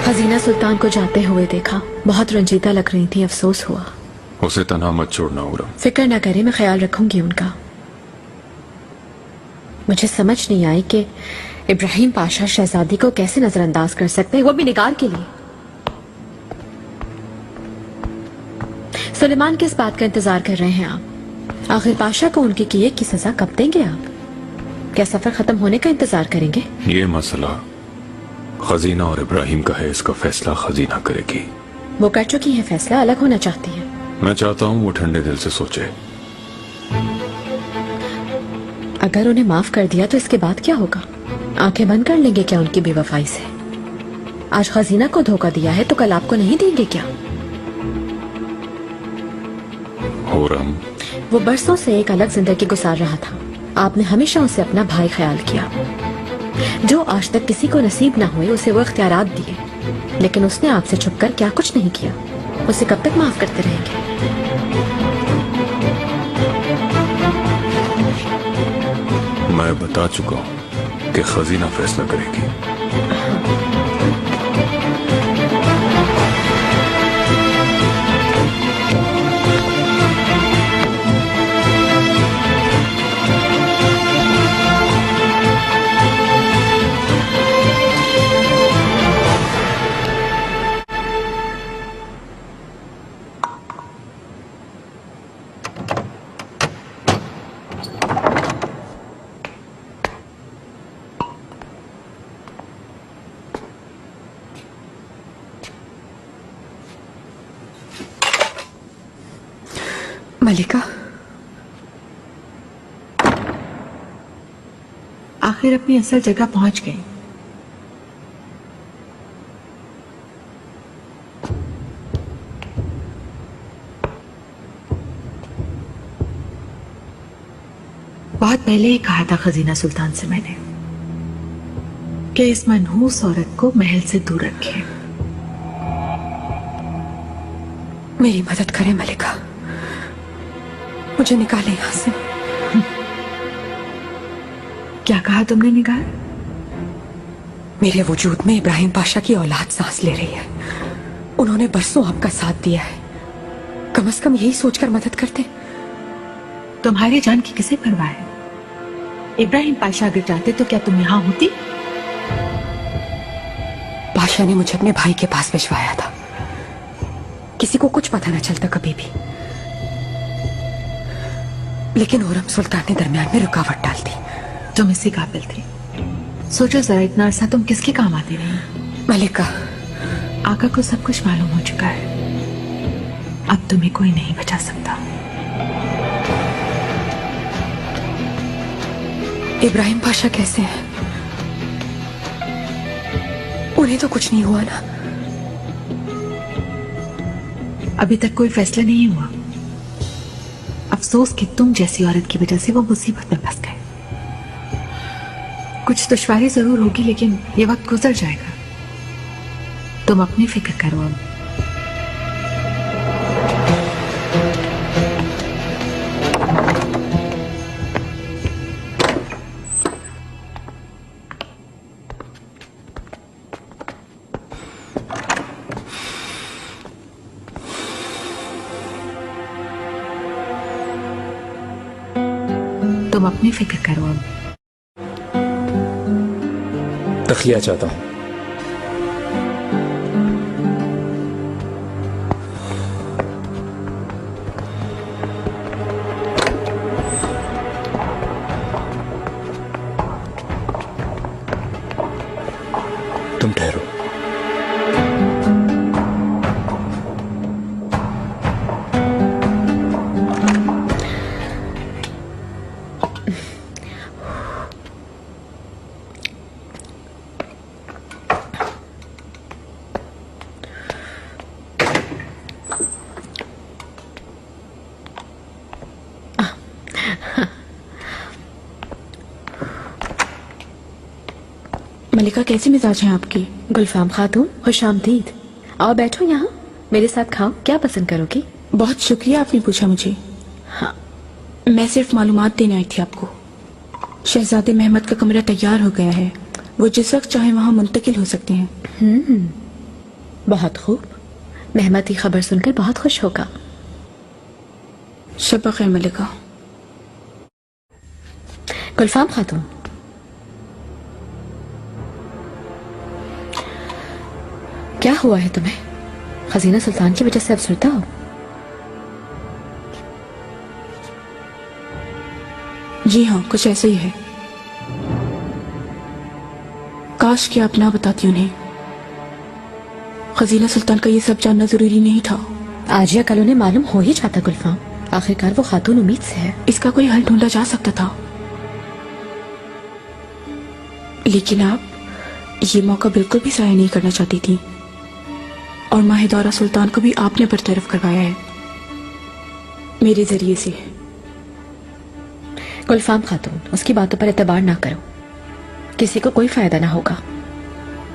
हसीना सुल्तान को जाते हुए देखा, बहुत रंजीदा लग रही थी, अफसोस हुआ। उसे तन्हा मत छोड़ना उरम। फिक्र ना करे, मैं ख्याल रखूंगी उनका। मुझे समझ नहीं आई कि इब्राहिम पाशा शहजादी को कैसे नजरअंदाज कर सकते हैं, वो भी निगार के लिए। सुलेमान किस बात का इंतजार कर रहे हैं आप? आखिर पाशा को उनके किए की सजा कब देंगे आप? क्या सफर खत्म होने का इंतजार करेंगे? ये मसला खजीना और इब्राहिम का है, इसका फैसला खजीना करेगी। वो कर चुकी है फैसला, अलग होना चाहती है। मैं चाहता हूँ वो ठंडे दिल से सोचे। अगर उन्हें माफ कर दिया तो इसके बाद क्या होगा? आंखें बंद कर लेंगे क्या उनकी बेवफाई से? आज खजीना को धोखा दिया है तो कल आपको नहीं देंगे क्या? हुरम, वो बरसों से एक अलग जिंदगी गुजार रहा था। आपने हमेशा उसे अपना भाई ख्याल किया। जो आज तक किसी को नसीब ना हुए उसे वो इख्तियारात दिए, लेकिन उसने आपसे छुपकर क्या कुछ नहीं किया। उसे कब तक माफ करते रहेंगे? मैं बता चुका हूँ कि खजीना फैसला करेगी। मलिका, आखिर अपनी असल जगह पहुंच गई। बहुत पहले ही कहा था खजीना सुल्तान से मैंने कि इस मनहूस औरत को महल से दूर रखें। मेरी मदद करें मलिका, मुझे निकाले यहां से। क्या कहा तुमने निगार? मेरे वजूद में इब्राहिम पाशा की औलाद सांस ले रही है। उन्होंने बरसों आपका साथ दिया है, कम से कम यही सोचकर मदद करते। तुम्हारी जान की किसे परवाह है? इब्राहिम पाशा अगर चाहते तो क्या तुम यहां होती? पाशा ने मुझे अपने भाई के पास भिजवाया था। किसी को कुछ पता न चलता कभी भी, लेकिन हुरम सुल्तान ने दरमियान में रुकावट डाल दी। तुम इसी काबिल थी। सोचो जरा, इतना अरसा तुम किसके काम आती रही? मलिका, आका को सब कुछ मालूम हो चुका है। अब तुम्हें कोई नहीं बचा सकता। इब्राहिम पाशा कैसे हैं? उन्हें तो कुछ नहीं हुआ ना? अभी तक कोई फैसला नहीं हुआ। अफसोस कि तुम जैसी औरत की वजह से वो मुसीबत में फंस गए। कुछ दुश्वारी जरूर होगी, लेकिन ये वक्त गुजर जाएगा। तुम अपनी फिक्र करो अब। तुम अपनी फिक्र करो अब। तखलिया चाहता हूं। तुम ठहरो। मलिका, कैसी मिजाज है आपकी? गुलफाम खातून, खुशामदीद। आओ बैठो यहाँ, मेरे साथ खाओ। क्या पसंद करोगी? बहुत शुक्रिया आपने पूछा मुझे। हाँ, मैं सिर्फ मालूमात देने आई थी आपको। शहजादे महमद का कमरा तैयार हो गया है, वो जिस वक्त चाहे वहाँ मुंतकिल हो सकते हैं। बहुत खूब। महमद की खबर सुनकर बहुत खुश होगा। शब बखैर मलिका। गुलफाम खातून, क्या हुआ है तुम्हें? खजीना सुल्तान की वजह से अफसरदा हो? जी हाँ, कुछ ऐसा ही है। काश कि आप ना बताती उन्हें। खजीना सुल्तान का ये सब जानना जरूरी नहीं था। आज या कल उन्हें मालूम हो ही जाता गुलफाम। आखिरकार वो खातून उम्मीद से है। इसका कोई हल ढूंढा जा सकता था, लेकिन आप ये मौका बिल्कुल भी ज़ाया नहीं करना चाहती थी, और माहिदौरा सुल्तान को भी आपने बरतरफ करवाया है मेरे जरिए से। गुलफाम खातून, उसकी बातों पर एतबार ना करो, किसी को कोई फायदा ना होगा।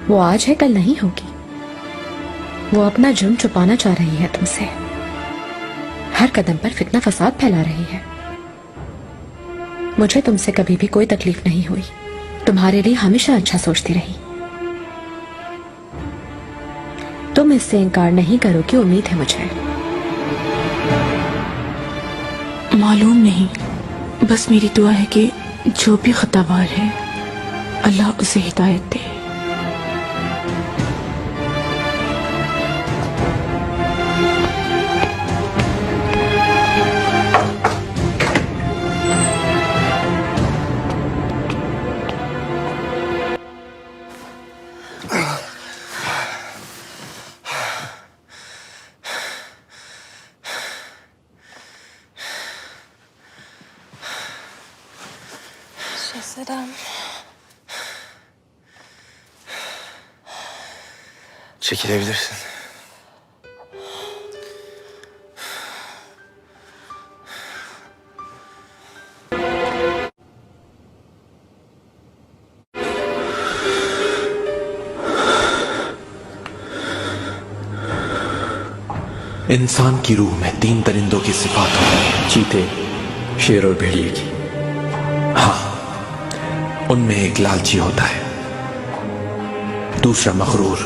वो आज है, कल नहीं होगी। वो अपना जुर्म छुपाना चाह रही है तुमसे। हर कदम पर फितना फसाद फैला रही है। मुझे तुमसे कभी भी कोई तकलीफ नहीं हुई, तुम्हारे लिए हमेशा अच्छा सोचती रही। तुम इससे इनकार नहीं करोगी, उम्मीद है मुझे। मालूम नहीं, बस मेरी दुआ है कि जो भी खतावार है अल्लाह उसे हिदायत दे। Çekilebilirsin. इंसान की रूह में 3 दरिंदों की सिफात होती है। चीते, शेर और भेड़िए की। हाँ, उनमें एक लालची होता है, दूसरा मगरूर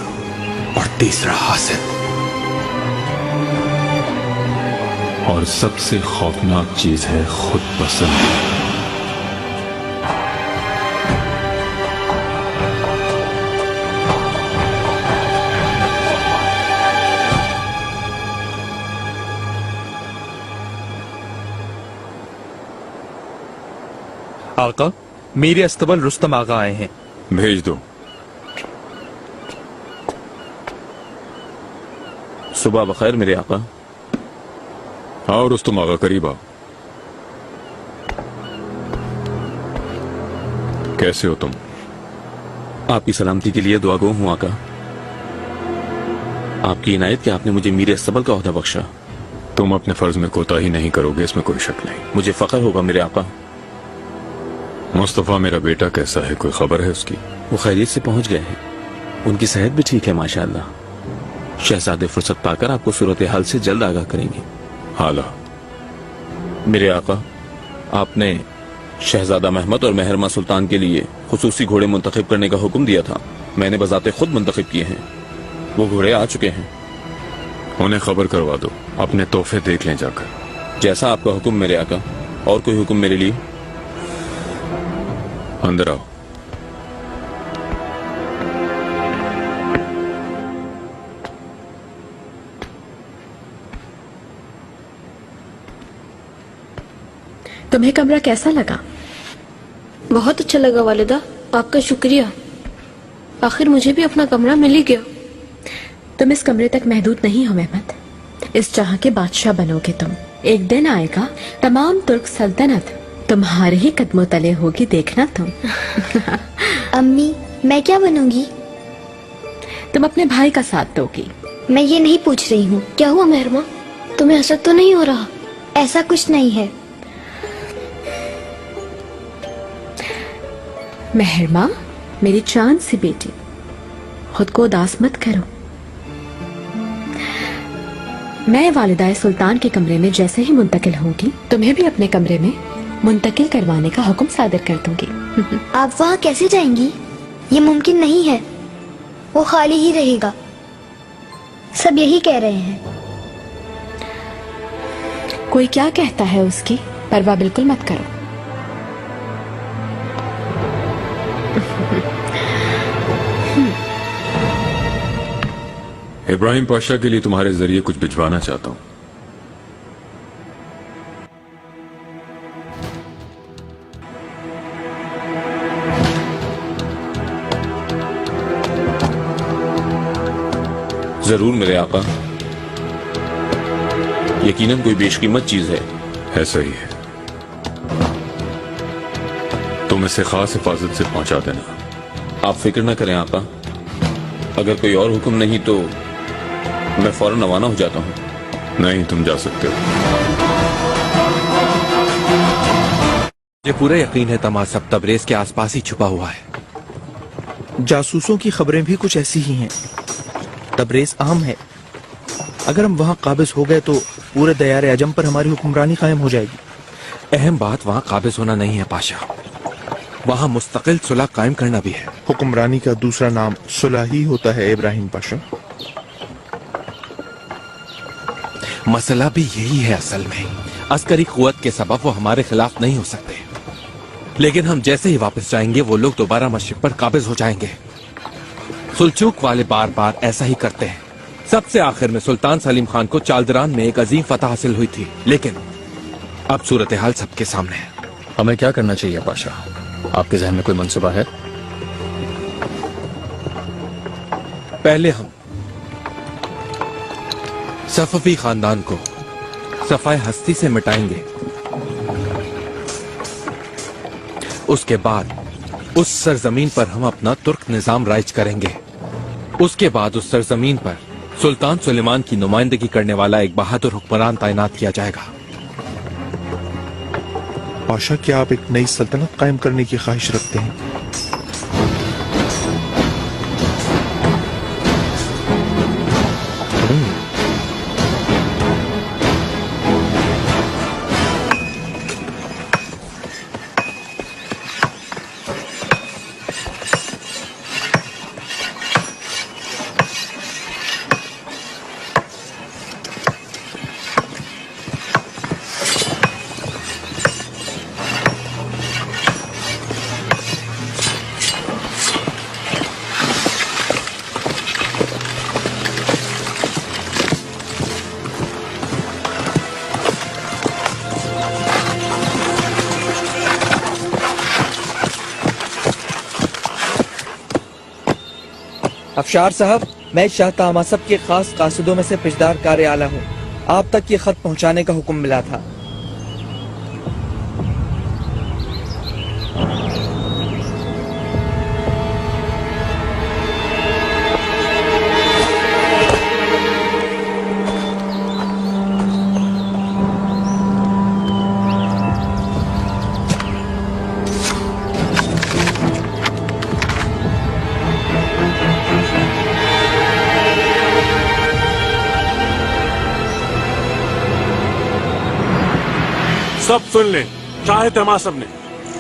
और तीसरा हासिद। और सबसे खौफनाक चीज है खुद पसंद। आका, मीर अस्तबल रुस्तम आगा आए हैं। भेज दो। सुबह बखैर मेरे आका। हाँ, रुस्तम आगा, करीब आओ। कैसे हो तुम? आपकी सलामती के लिए दुआगो हूं आका। आपकी इनायत कि आपने मुझे मीर अस्तबल का ओहदा बख्शा। तुम अपने फर्ज में कोताही नहीं करोगे, इसमें कोई शक नहीं। मुझे फख्र होगा मेरे आका। मुस्तफा मेरा बेटा कैसा है, कोई खबर है उसकी? वो खैरियत से पहुंच गए हैं, उनकी सेहत भी ठीक है माशाअल्लाह। शहजादे फुर्सत पाकर आपको सूरत हाल से जल्द आगाह करेंगे। हाला मेरे आका, आपने शहजादा महमद और मेहरमा सुल्तान के लिए खुसूसी घोड़े मुंतखब करने का हुक्म दिया था। मैंने बजाते खुद मुंतखब किए हैं। वो घोड़े आ चुके हैं। उन्हें खबर करवा दो, अपने तोहफे देख लें जाकर। जैसा आपका हुक्म मेरे आका। और कोई हुक्म मेरे लिए? अंदर आओ। तुम्हें कमरा कैसा लगा? बहुत अच्छा लगा वालिदा, आपका शुक्रिया। आखिर मुझे भी अपना कमरा मिल ही गया। तुम इस कमरे तक महदूद नहीं हो महमद, इस जहां के बादशाह बनोगे तुम। एक दिन आएगा तमाम तुर्क सल्तनत तुम्हारे ही कदमों तले होगी, देखना तुम। अम्मी, मैं क्या बनूंगी? तुम अपने भाई का साथ दोगी। मैं ये नहीं पूछ रही हूँ। क्या हुआ मेहरमा, तुम्हें हसद तो नहीं हो रहा? ऐसा कुछ नहीं है। मेहरमा, मेरी चांद सी बेटी, खुद को उदास मत करो। मैं वालिदाए सुल्तान के कमरे में जैसे ही मुंतकिल होंगी, तुम्हें भी अपने कमरे में मुंतकिल करवाने का हुक्म सादिर कर दूंगी। आप वहाँ कैसे जाएंगी? ये मुमकिन नहीं है, वो खाली ही रहेगा। सब यही कह रहे हैं। कोई क्या कहता है उसकी परवाह बिल्कुल मत करो। इब्राहिम पाशा के लिए तुम्हारे जरिए कुछ भिजवाना चाहता हूं। जरूर मेरे आका, यकीनन कोई बेशकीमत चीज है। ऐसा ही है, तुम इसे खास हिफाजत से पहुंचा देना। आप फिक्र न करें आका, अगर कोई और हुक्म नहीं तो मैं फौरन रवाना हो जाता हूँ। नहीं, तुम जा सकते हो। मुझे पूरा यकीन है तमाशब तबरेज के आसपास ही छुपा हुआ है। जासूसों की खबरें भी कुछ ऐसी ही हैं। तबरेज अहम है, अगर हम वहाँ काबिज हो गए तो पूरे दयार अजम पर हमारी हुक्मरानी कायम हो जाएगी। अहम बात वहाँ काबिज होना नहीं है पाशा, वहाँ मुस्तकिल सुलह कायम करना भी है। हुक्मरानी का दूसरा नाम सुलह ही होता है इब्राहिम पाशा। मसला भी यही है असल में। अस्करी कुव्वत के सबब वो हमारे खिलाफ नहीं हो सकते, लेकिन हम जैसे ही वापस जाएंगे वो लोग दोबारा मशरिक पर काबिज हो जाएंगे। सुलचूक वाले बार बार ऐसा ही करते हैं। सबसे आखिर में सुल्तान सलीम खान को चालदरान में एक अजीम फतह हासिल हुई थी, लेकिन अब सूरत हाल सबके सामने है। हमें क्या करना चाहिए पाशा? आपके जहन में कोई मंसूबा है? पहले हम सफवी खानदान को सफाए हस्ती से मिटाएंगे, उसके बाद उस सरजमीन पर हम अपना तुर्क निजाम राइज करेंगे। उसके बाद उस सरजमीन पर सुल्तान सुलेमान की नुमाइंदगी करने वाला एक बहादुर हुक्मरान तैनात किया जाएगा। पाशा, क्या आप एक नई सल्तनत कायम करने की ख्वाहिश रखते हैं? अफशार साहब, मैं शाह तामासब के खास कासिदों में से पिजदार कार आला हूँ। आप तक ये खत पहुँचाने का हुक्म मिला था। सब सुन लें, शाह तमासब ने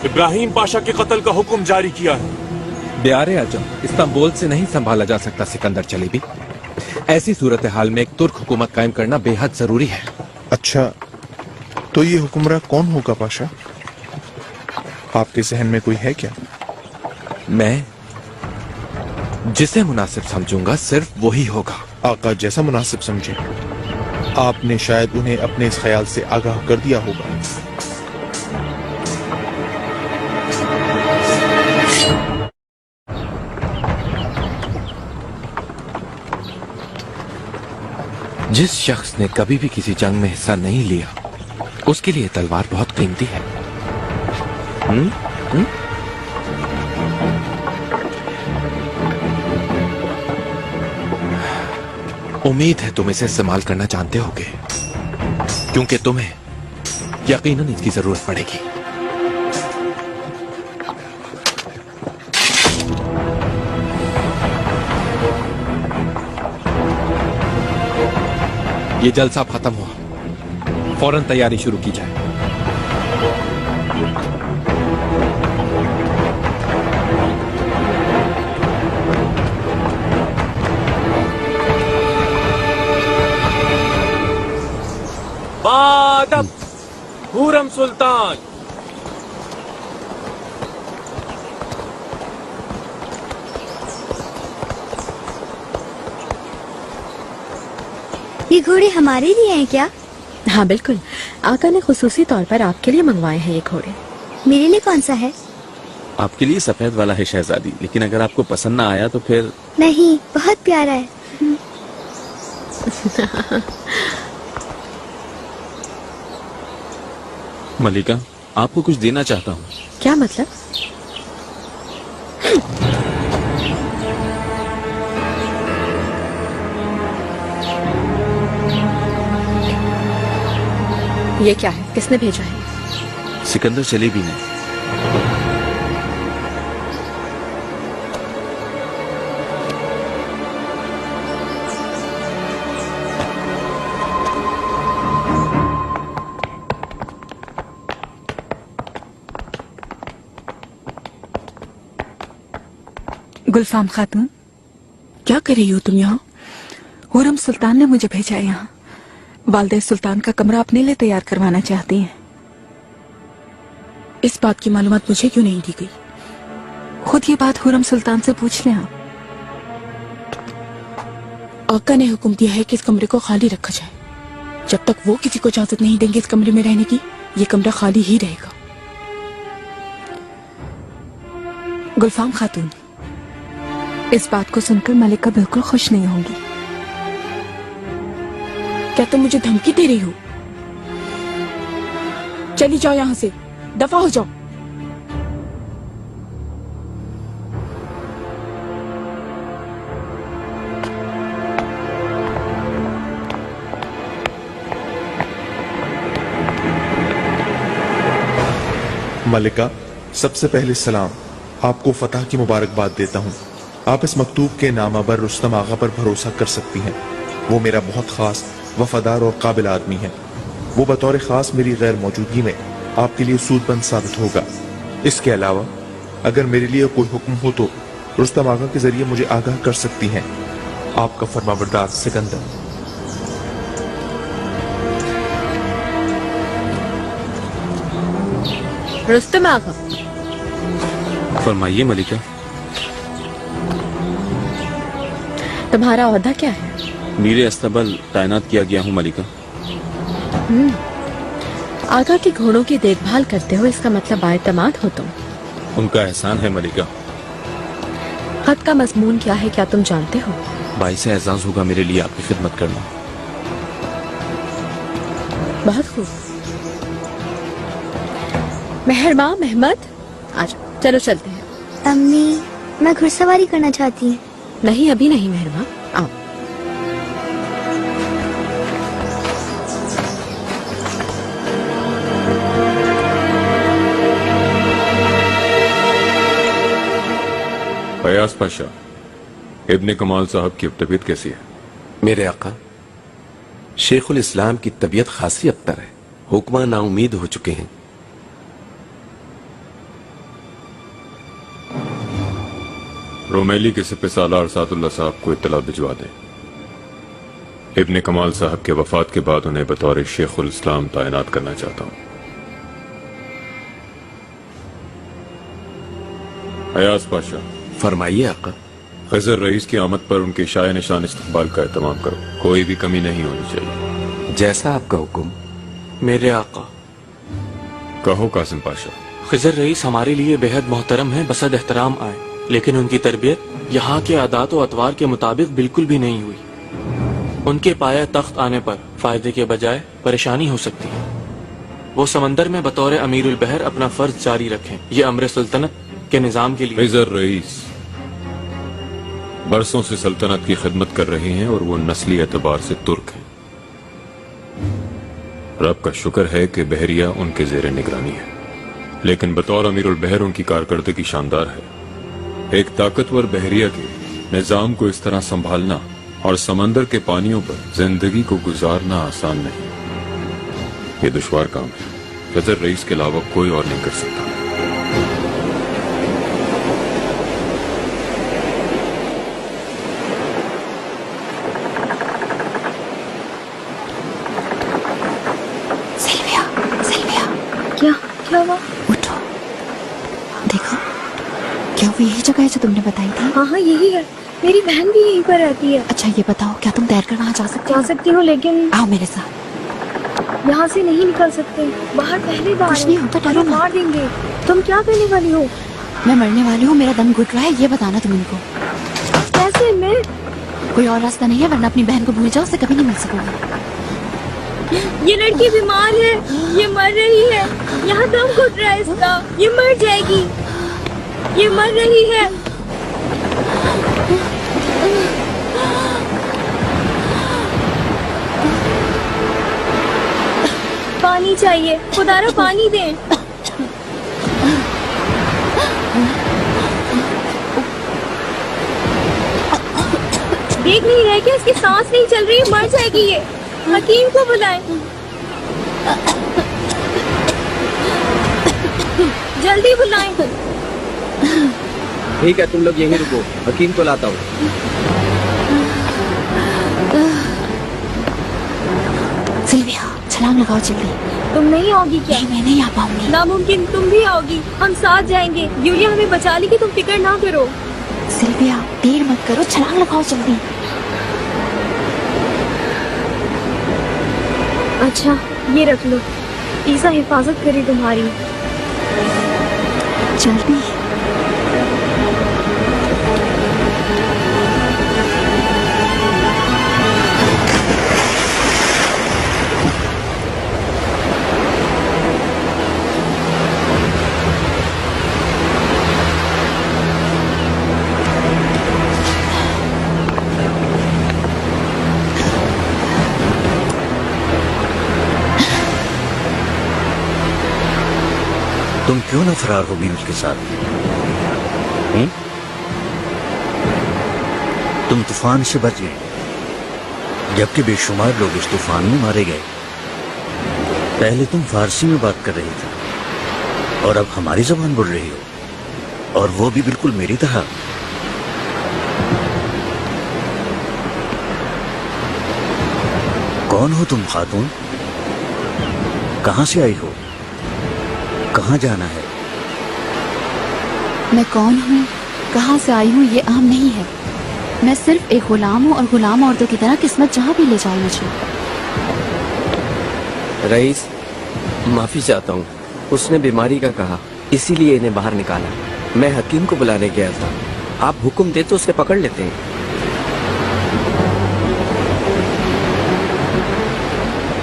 इब्राहिम पाशा के कत्ल का हुक्म जारी किया है। दयार अजम इस्तांबुल से नहीं संभाला जा सकता सिकंदर चलेबी। ऐसी सूरत हाल में एक तुर्क हुकूमत कायम करना बेहद जरूरी है। अच्छा, तो ये हुक्मरान कौन होगा पाशा? आपके जहन में कोई है क्या? मैं जिसे मुनासिब समझूंगा सिर्फ वही होगा। आका जैसा मुनासिब समझे। आपने शायद उन्हें अपने इस ख्याल से आगाह कर दिया होगा। जिस शख्स ने कभी भी किसी जंग में हिस्सा नहीं लिया, उसके लिए तलवार बहुत कीमती है। उम्मीद है तुम इसे इस्तेमाल करना जानते होगे, क्योंकि तुम्हें यकीनन इसकी जरूरत पड़ेगी। ये जलसा खत्म हुआ, फौरन तैयारी शुरू की जाए। बादब हुरम सुल्तान। ये घोड़े हमारे लिए हैं क्या? हाँ बिल्कुल, आका ने खुसूसी तौर पर आपके लिए मंगवाए हैं ये घोड़े। मेरे लिए कौन सा है? आपके लिए सफेद वाला है शहजादी, लेकिन अगर आपको पसंद ना आया तो फिर। नहीं, बहुत प्यारा है। मलिका, आपको कुछ देना चाहता हूँ। क्या मतलब? ये क्या है? किसने भेजा है? सिकंदर चलेबी ने। गुलफाम खातून, क्या कर रही हो तुम यहाँ? हुरम सुल्तान ने मुझे भेजा है यहाँ। वालिद सुल्तान का कमरा अपने लिए तैयार करवाना चाहती हैं। इस बात की मालूमात मुझे क्यों नहीं दी गई? खुद ये बात हुरम सुल्तान से पूछ लें आप। आका ने हुक्म दिया है कि इस कमरे को खाली रखा जाए। जब तक वो किसी को इजाजत नहीं देंगे इस कमरे में रहने की, ये कमरा खाली ही रहेगा। गुलफाम खातून, इस बात को सुनकर मलिका बिल्कुल खुश नहीं होंगी। क्या तुम मुझे धमकी दे रही हो? चली जाओ यहाँ से, दफा हो जाओ। मलिका, सबसे पहले सलाम। आपको फतह की मुबारकबाद देता हूँ। आप इस मकतूब के नामा पर रुस्तम आगा पर भरोसा कर सकती हैं। वो मेरा बहुत खास, वफादार और काबिल आदमी है। वो बतौर खास मेरी गैर मौजूदगी में आपके लिए सूदबंद साबित होगा। इसके अलावा अगर मेरे लिए कोई हुक्म हो तो रुस्तम आगा के जरिए मुझे आगाह कर सकती हैं। आपका फरमाबरदार सिकंदर। रुस्तम आगा। फरमाइए मलिका। तुम्हारा ओहदा क्या है? मीरे अस्तबल तैनात किया गया हूँ मलिका। आगा के घोड़ों की देखभाल करते हो, इसका मतलब आएतमाद हो तुम। उनका एहसान है मलिका। खत का मजमून क्या है, क्या तुम जानते हो? बाइस एजाज होगा मेरे लिए आपकी खिदमत करना। बहुत खूब। मेहरमा, महमद, आज चलो चलते हैं। अम्मी, मैं घुड़सवारी करना चाहती हूँ। नहीं, अभी नहीं मेहरमा, आओ। फयाज पाशा, इब्ने कमाल साहब की तबीयत कैसी है? मेरे आका, शेखुल इस्लाम की तबीयत खासी अबतर है। हुक्मा नाउमीद हो चुके हैं। रोमेली के सिपह सालार सादुल्लाह साहब को इत्तला भिजवा दें। इब्ने कमाल साहब के वफात के बाद उन्हें बतौर शेखुल इस्लाम तैनात करना चाहता हूं। फयाज पाशा। फरमाइए आका। खजर रईस की आमद पर उनके शाय निशान इस्तकबाल का एहतमाम करो। कोई भी कमी नहीं होनी चाहिए। जैसा आपका हुक्म मेरे आका। कहो कासिम पाशा। खजर रईस हमारे लिए बेहद मोहतरम है, बसद एहतराम आए, लेकिन उनकी तरबियत यहाँ के आदात और अतवार के मुताबिक बिल्कुल भी नहीं हुई। उनके पाया तख्त आने पर फायदे के बजाय परेशानी हो सकती है। वो समंदर में बतौर अमीरुल बहर अपना फर्ज जारी रखें। ये अमर सल्तनत के निजाम के लिए। खजर रईस बरसों से सल्तनत की खिदमत कर रहे हैं और वो नस्ली एतबार से तुर्क हैं। रब का शुक्र है कि बहरिया उनके जेर निगरानी है, लेकिन बतौर अमीरुल बहर उनकी कारकर्दगी की शानदार है। एक ताकतवर बहरिया के निजाम को इस तरह संभालना और समंदर के पानियों पर जिंदगी को गुजारना आसान नहीं। ये दुश्वार काम है, खजर रईस के अलावा कोई और नहीं कर सकता। सिल्विया, सिल्विया, क्या क्या हुआ? उठो, देखो, क्या वो यही जगह है जो तुमने बताई थी? हाँ हाँ यही है, मेरी बहन भी यहीं पर रहती है। अच्छा ये बताओ, क्या तुम तैरकर वहाँ जा सकती हूँ, लेकिन आओ मेरे साथ। यहाँ से नहीं निकल सकते, बाहर पहले बार कुछ नहीं होता, डरो मत। मार देंगे। तुम क्या करने वाली हो? मैं मरने वाली हूँ, मेरा दम घुट रहा है, ये बताना तुम इनको। कैसे? मैं कोई और रास्ता नहीं है, वरना अपनी बहन को भूल जाओ, उससे कभी नहीं मिल सकोगे। ये लड़की बीमार है, ये मर रही है, यहाँ दम घुट रहा है इसका, ये मर जाएगी, ये मर रही है। पानी चाहिए, खुदारा पानी दें। देख नहीं रहे कि इसकी सांस नहीं चल रही, मर जाएगी ये। हकीम को बुलाएं। जल्दी बुलाएं। ठीक है, तुम लोग यहीं रुको, हकीम को लाता हूँ। सिल्विया, छलांग लगाओ जल्दी। तुम नहीं आओगी क्या? मैं नहीं आ पाऊंगी। नामुमकिन, तुम भी आओगी, हम साथ जाएंगे। यूलिया हमें बचा लेगी, तुम फिक्र ना करो। सिल्विया, देर मत करो, छलांग लगाओ जल्दी। अच्छा ये रख लो, ईसा हिफाजत करे तुम्हारी। जल्दी। तुम क्यों ना फरार होगी उसके साथ? तुम तूफान से बच गए, जबकि बेशुमार लोग इस तूफान में मारे गए। पहले तुम फारसी में बात कर रही थी और अब हमारी जबान बोल रही हो, और वो भी बिल्कुल मेरी तरह। कौन हो तुम खातून? कहां से आई हो? कहां जाना है? मैं कौन हूँ, कहाँ से आई हूँ, ये अहम नहीं है। मैं सिर्फ एक गुलाम हूँ, और गुलाम औरतों की तरह किस्मत जहाँ भी ले जाए मुझे। रईस, माफी चाहता हूँ, उसने बीमारी का कहा, इसीलिए इन्हें बाहर निकाला। मैं हकीम को बुलाने गया था, आप हुक्म दे तो उसे पकड़ लेते हैं।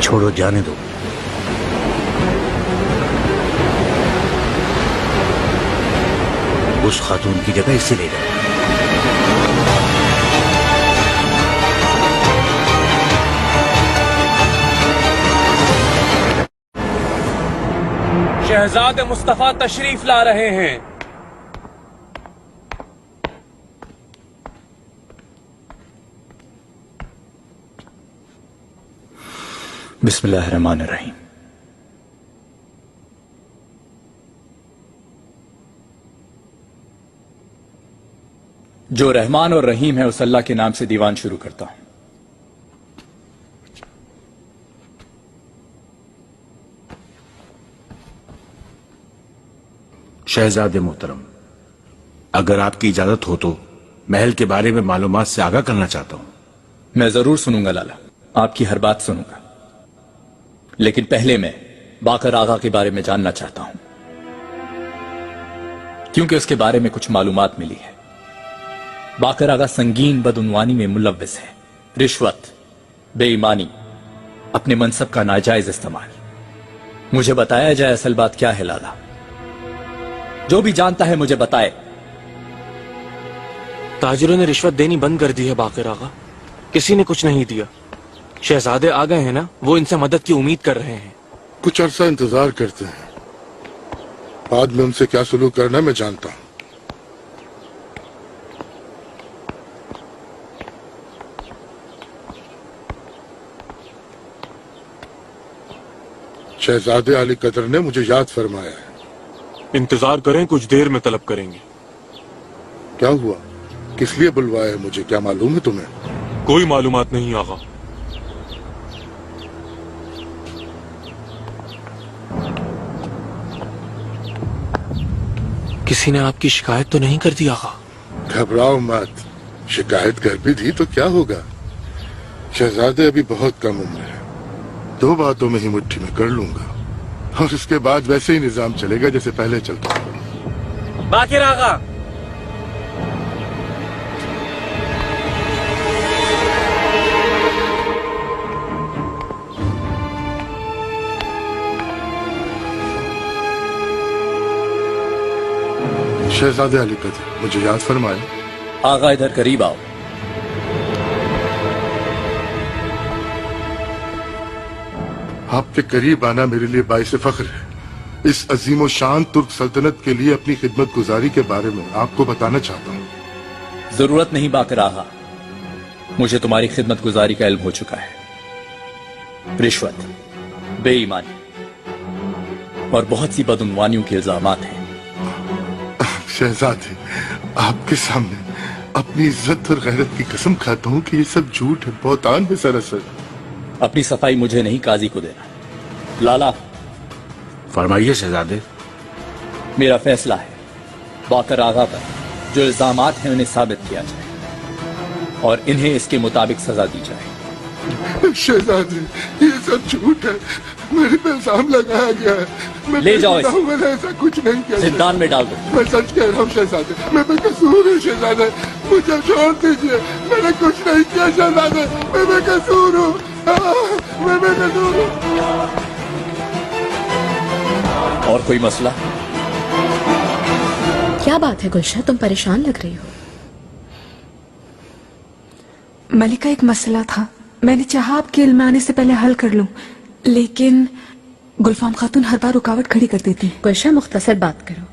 छोड़ो, जाने दो। उस खातून की जगह इसे ले जाओ। शहजादे मुस्तफा तशरीफ ला रहे हैं। बिस्मिल्लाहिर्रहमानिर्रहीम। जो रहमान और रहीम है, उस अल्लाह के नाम से दीवान शुरू करता हूं। शहजादे मोहतरम, अगर आपकी इजाजत हो तो महल के बारे में मालूमात से आगाह करना चाहता हूं। मैं जरूर सुनूंगा लाला, आपकी हर बात सुनूंगा, लेकिन पहले मैं बाकर आगा के बारे में जानना चाहता हूं, क्योंकि उसके बारे में कुछ मालूमात मिली है। बाकर आगा संगीन बदउनवानी में मुलव्विस है, रिश्वत, बेईमानी, अपने मनसब का नाजायज इस्तेमाल। मुझे बताया जाए असल बात क्या है लाला? जो भी जानता है मुझे बताए। ताजिरों ने रिश्वत देनी बंद कर दी है बाकर आगा, किसी ने कुछ नहीं दिया। शहजादे आ गए हैं ना, वो इनसे मदद की उम्मीद कर रहे हैं। कुछ अरसा इंतजार करते हैं, बाद में उनसे क्या सुलूक करना मैं जानता हूं। शहजादे अली कदर ने मुझे याद फरमाया है। इंतजार करें, कुछ देर में तलब करेंगे। क्या हुआ? किस लिए बुलवाया है मुझे? क्या मालूम है तुम्हें? कोई मालूमात नहीं आगा। किसी ने आपकी शिकायत तो नहीं कर दी आगा? घबराओ मत, शिकायत कर भी दी तो क्या होगा? शहजादे अभी बहुत कम उम्र है, 2 बातों में ही मुट्ठी में कर लूंगा और उसके बाद वैसे ही निजाम चलेगा जैसे पहले चलता था। बाकिर आगा, शहजादे अली कदर, मुझे याद फरमाया। आगा इधर करीब आओ। आपके करीब आना मेरे लिए बाइस फख्र है। इस अजीम शान तुर्क सल्तनत के लिए अपनी खिदमत गुजारी के बारे में आपको बताना चाहता हूँ। जरूरत नहीं बाकिर आगा, मुझे तुम्हारी खिदमत गुजारी का इल्म हो चुका है। रिश्वत, बेईमानी और बहुत सी बदउनवानियों के इल्जामात हैं। शहजादे, आपके सामने अपनी इज्जत और गैरत की कसम खाता हूँ कि ये सब झूठ है, बहुतान है सरासर। अपनी सफाई मुझे नहीं, काजी को देना। लाला, फरमाइए शहजादे। मेरा फैसला है बाकर आगा पर जो इल्जामात हैं उन्हें साबित किया जाए और इन्हें इसके मुताबिक सजा दी जाए। शहजादे, ये सब झूठ है, मेरे पे इल्जाम लगाया गया है। मैं ले जाओ इसे। मैंने ऐसा कुछ नहीं किया। जिंदान में डाल दो। मैं सच कह रहा हूँ शहजादे, मैं बेकसूर हूँ शहजादे, मुझे छोड़ दीजिए। मैंने कुछ नहीं किया शहजादे, मैं बेकसूर हूँ, मैं बेकसूर हूँ। और कोई मसला? क्या बात है गुलशन, तुम परेशान लग रही हो। मलिका, एक मसला था, मैंने चाहा आपके इल्म में आने से पहले हल कर लूं, लेकिन गुलफाम खातून हर बार रुकावट खड़ी कर देती है। गुलशन, मुख्तसर बात करो।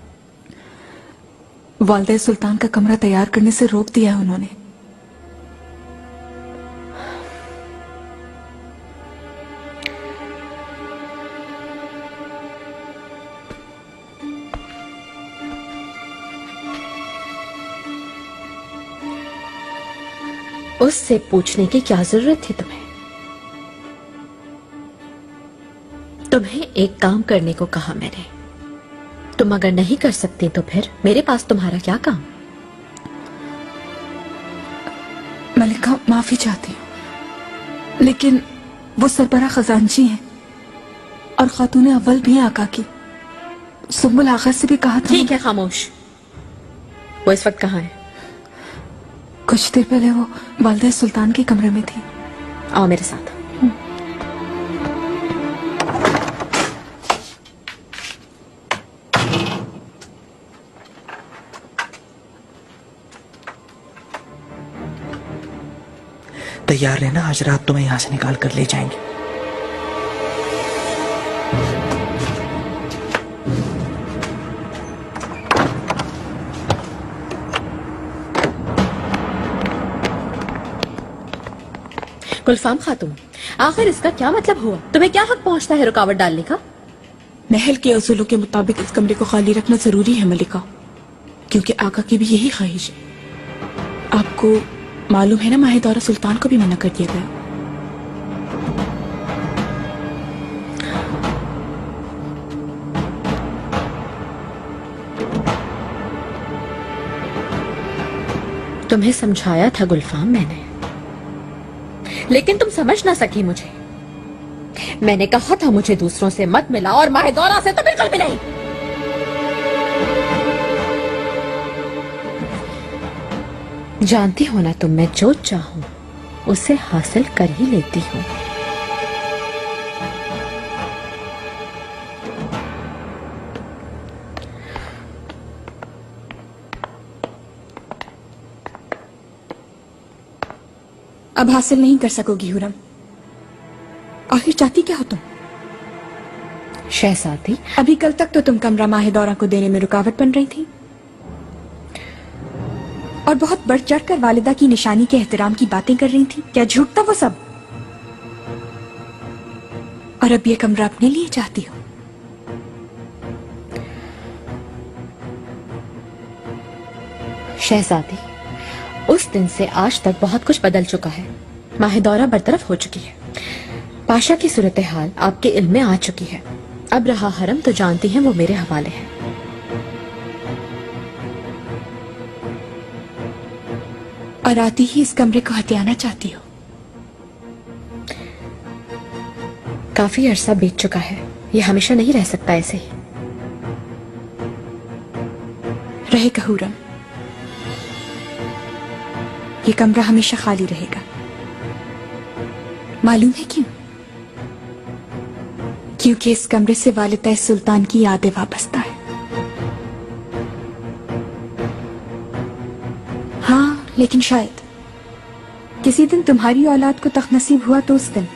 वालिदा सुल्तान का कमरा तैयार करने से रोक दिया है उन्होंने। उससे पूछने की क्या जरूरत थी तुम्हें? तुम्हें एक काम करने को कहा मैंने, तुम अगर नहीं कर सकते तो फिर मेरे पास तुम्हारा क्या काम? मलिका, माफी चाहती हूँ, लेकिन वो सरबरा खजानची हैं और खातून अव्वल भी हैं आका की। सुम्बुल आगा से भी कहा था। ठीक है, खामोश। वो इस वक्त कहाँ है? कुछ देर पहले वो वालिदा सुल्तान के कमरे में थी। आओ मेरे साथ। तैयार रहना, आज रात तुम्हें यहाँ से निकाल कर ले जाएंगे। गुलफाम खातून, आखिर इसका क्या मतलब हुआ? तुम्हें क्या हक पहुंचता है रुकावट डालने का? महल के असूलों के मुताबिक इस कमरे को खाली रखना जरूरी है मलिका, क्योंकि आका की भी यही ख्वाहिश है। आपको मालूम है ना, माहिदौरा सुल्तान को भी मना कर दिया गया। तुम्हें समझाया था गुलफाम मैंने, लेकिन तुम समझ ना सकी मुझे। मैंने कहा था मुझे दूसरों से मत मिला, और माहिदौरा से तो बिल्कुल भी नहीं। जानती हो ना तुम, मैं जो चाहूं उसे हासिल कर ही लेती हूं। अब हासिल नहीं कर सकोगी हुरम। आखिर चाहती क्या हो तुम? शहजादी, अभी कल तक तो तुम कमरा माहिदौरा को देने में रुकावट बन रही थी और बहुत बढ़ चढ़ कर वालिदा की निशानी के एहतराम की बातें कर रही थी। क्या झूठ था वो सब? और अब ये कमरा अपने लिए चाहती हो? शहजादी, उस दिन से आज तक बहुत कुछ बदल चुका है। माहिदौरा बरतरफ हो चुकी है। पाशा की सूरत हाल आपके इल्म में आ चुकी है। अब रहा हरम तो जानती हैं वो मेरे हवाले है। और आती ही इस कमरे को हथियाना चाहती हो? काफी अरसा बीत चुका है, ये हमेशा नहीं रह सकता ऐसे ही। रहेगा हुरम, ये कमरा हमेशा खाली रहेगा। मालूम है क्यों? क्योंकि इस कमरे से वालिदा सुल्तान की यादें वाबस्ता है। हाँ, लेकिन शायद किसी दिन तुम्हारी औलाद को तख्त नसीब हुआ तो उस दिन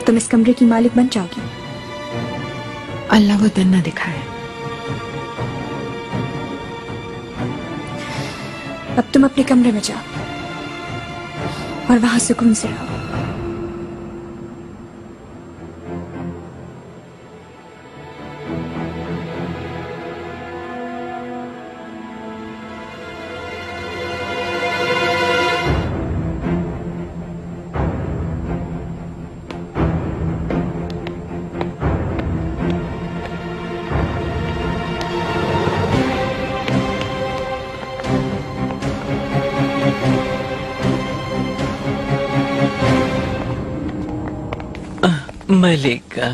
तुम इस कमरे की मालिक बन जाओगी। अल्लाह वो दिन न दिखाए। अब तुम अपने कमरे में जाओ और वहां सुकून से रहो। मलिका,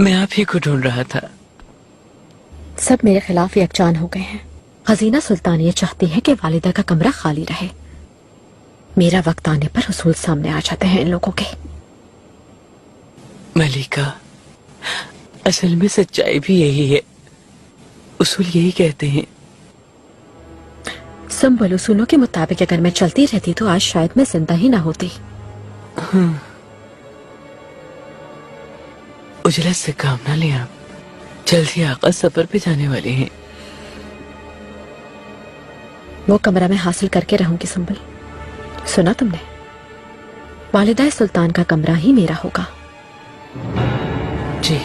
मैं आप ही को ढूंढ रहा था। सब मेरे खिलाफ यकजान हो गए हैं। खजीना सुल्तान ये चाहती है कि वालिदा का कमरा खाली रहे। मेरा वक्त आने पर उसूल सामने आ जाते हैं इन लोगों के। मलिका, असल में सच्चाई भी यही है। उसूल यही कहते हैं। संबल उसूलों के मुताबिक अगर मैं चलती रहती तो आज शायद मैं जिंदा ही ना होती। उजलत से काम ना ले आप। जल्दी आका सफर पे जाने वाले हैं। वो कमरा मैं हासिल करके रहूंगी संबल। सुना तुमने? वालिदा सुल्तान का कमरा ही मेरा होगा। जी।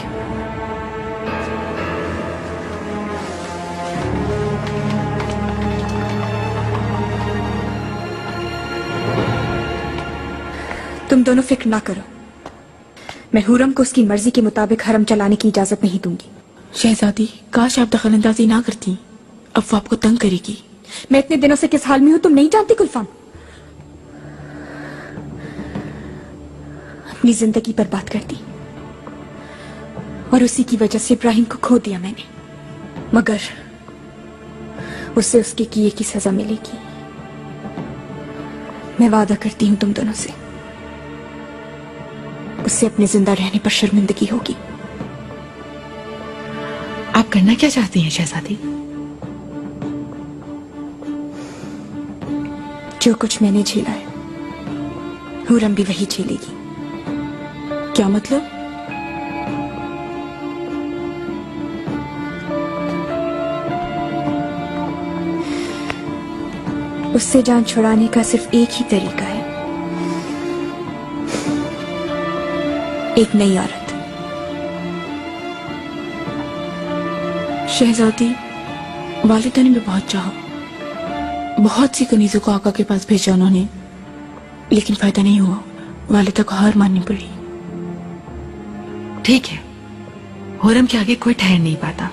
तुम दोनों फिक्र ना करो, मैं हुरम को उसकी मर्जी के मुताबिक हरम चलाने की इजाजत नहीं दूंगी। शहजादी, काश आप दखलंदाजी ना करती, अब वो आपको तंग करेगी। मैं इतने दिनों से किस हाल में हूं तुम नहीं जानती कुलफाम। अपनी जिंदगी बर्बाद कर दी और उसी की वजह से इब्राहिम को खो दिया मैंने, मगर उससे उसके किए की सजा मिलेगी। मैं वादा करती हूं तुम दोनों से, उससे अपने जिंदा रहने पर शर्मिंदगी होगी। आप करना क्या चाहती हैं शहजादी? जो कुछ मैंने झेला है हुरम भी वही झेलेगी। क्या मतलब? उससे जान छुड़ाने का सिर्फ एक ही तरीका है, एक नई औरत। शहजादी, वालिदा ने भी बहुत चाहा। बहुत सी कनीजों को आका के पास भेजा उन्होंने, लेकिन फायदा नहीं हुआ। वालिदा को हार माननी पड़ी। ठीक है, हुरम के आगे कोई ठहर नहीं पाता।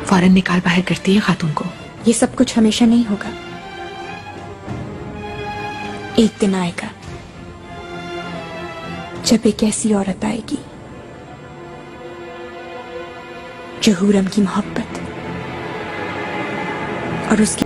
फौरन निकाल बाहर करती है खातून को। ये सब कुछ हमेशा नहीं होगा, एक दिन आएगा जब एक ऐसी औरत आएगी जो हुरम की मोहब्बत और उसकी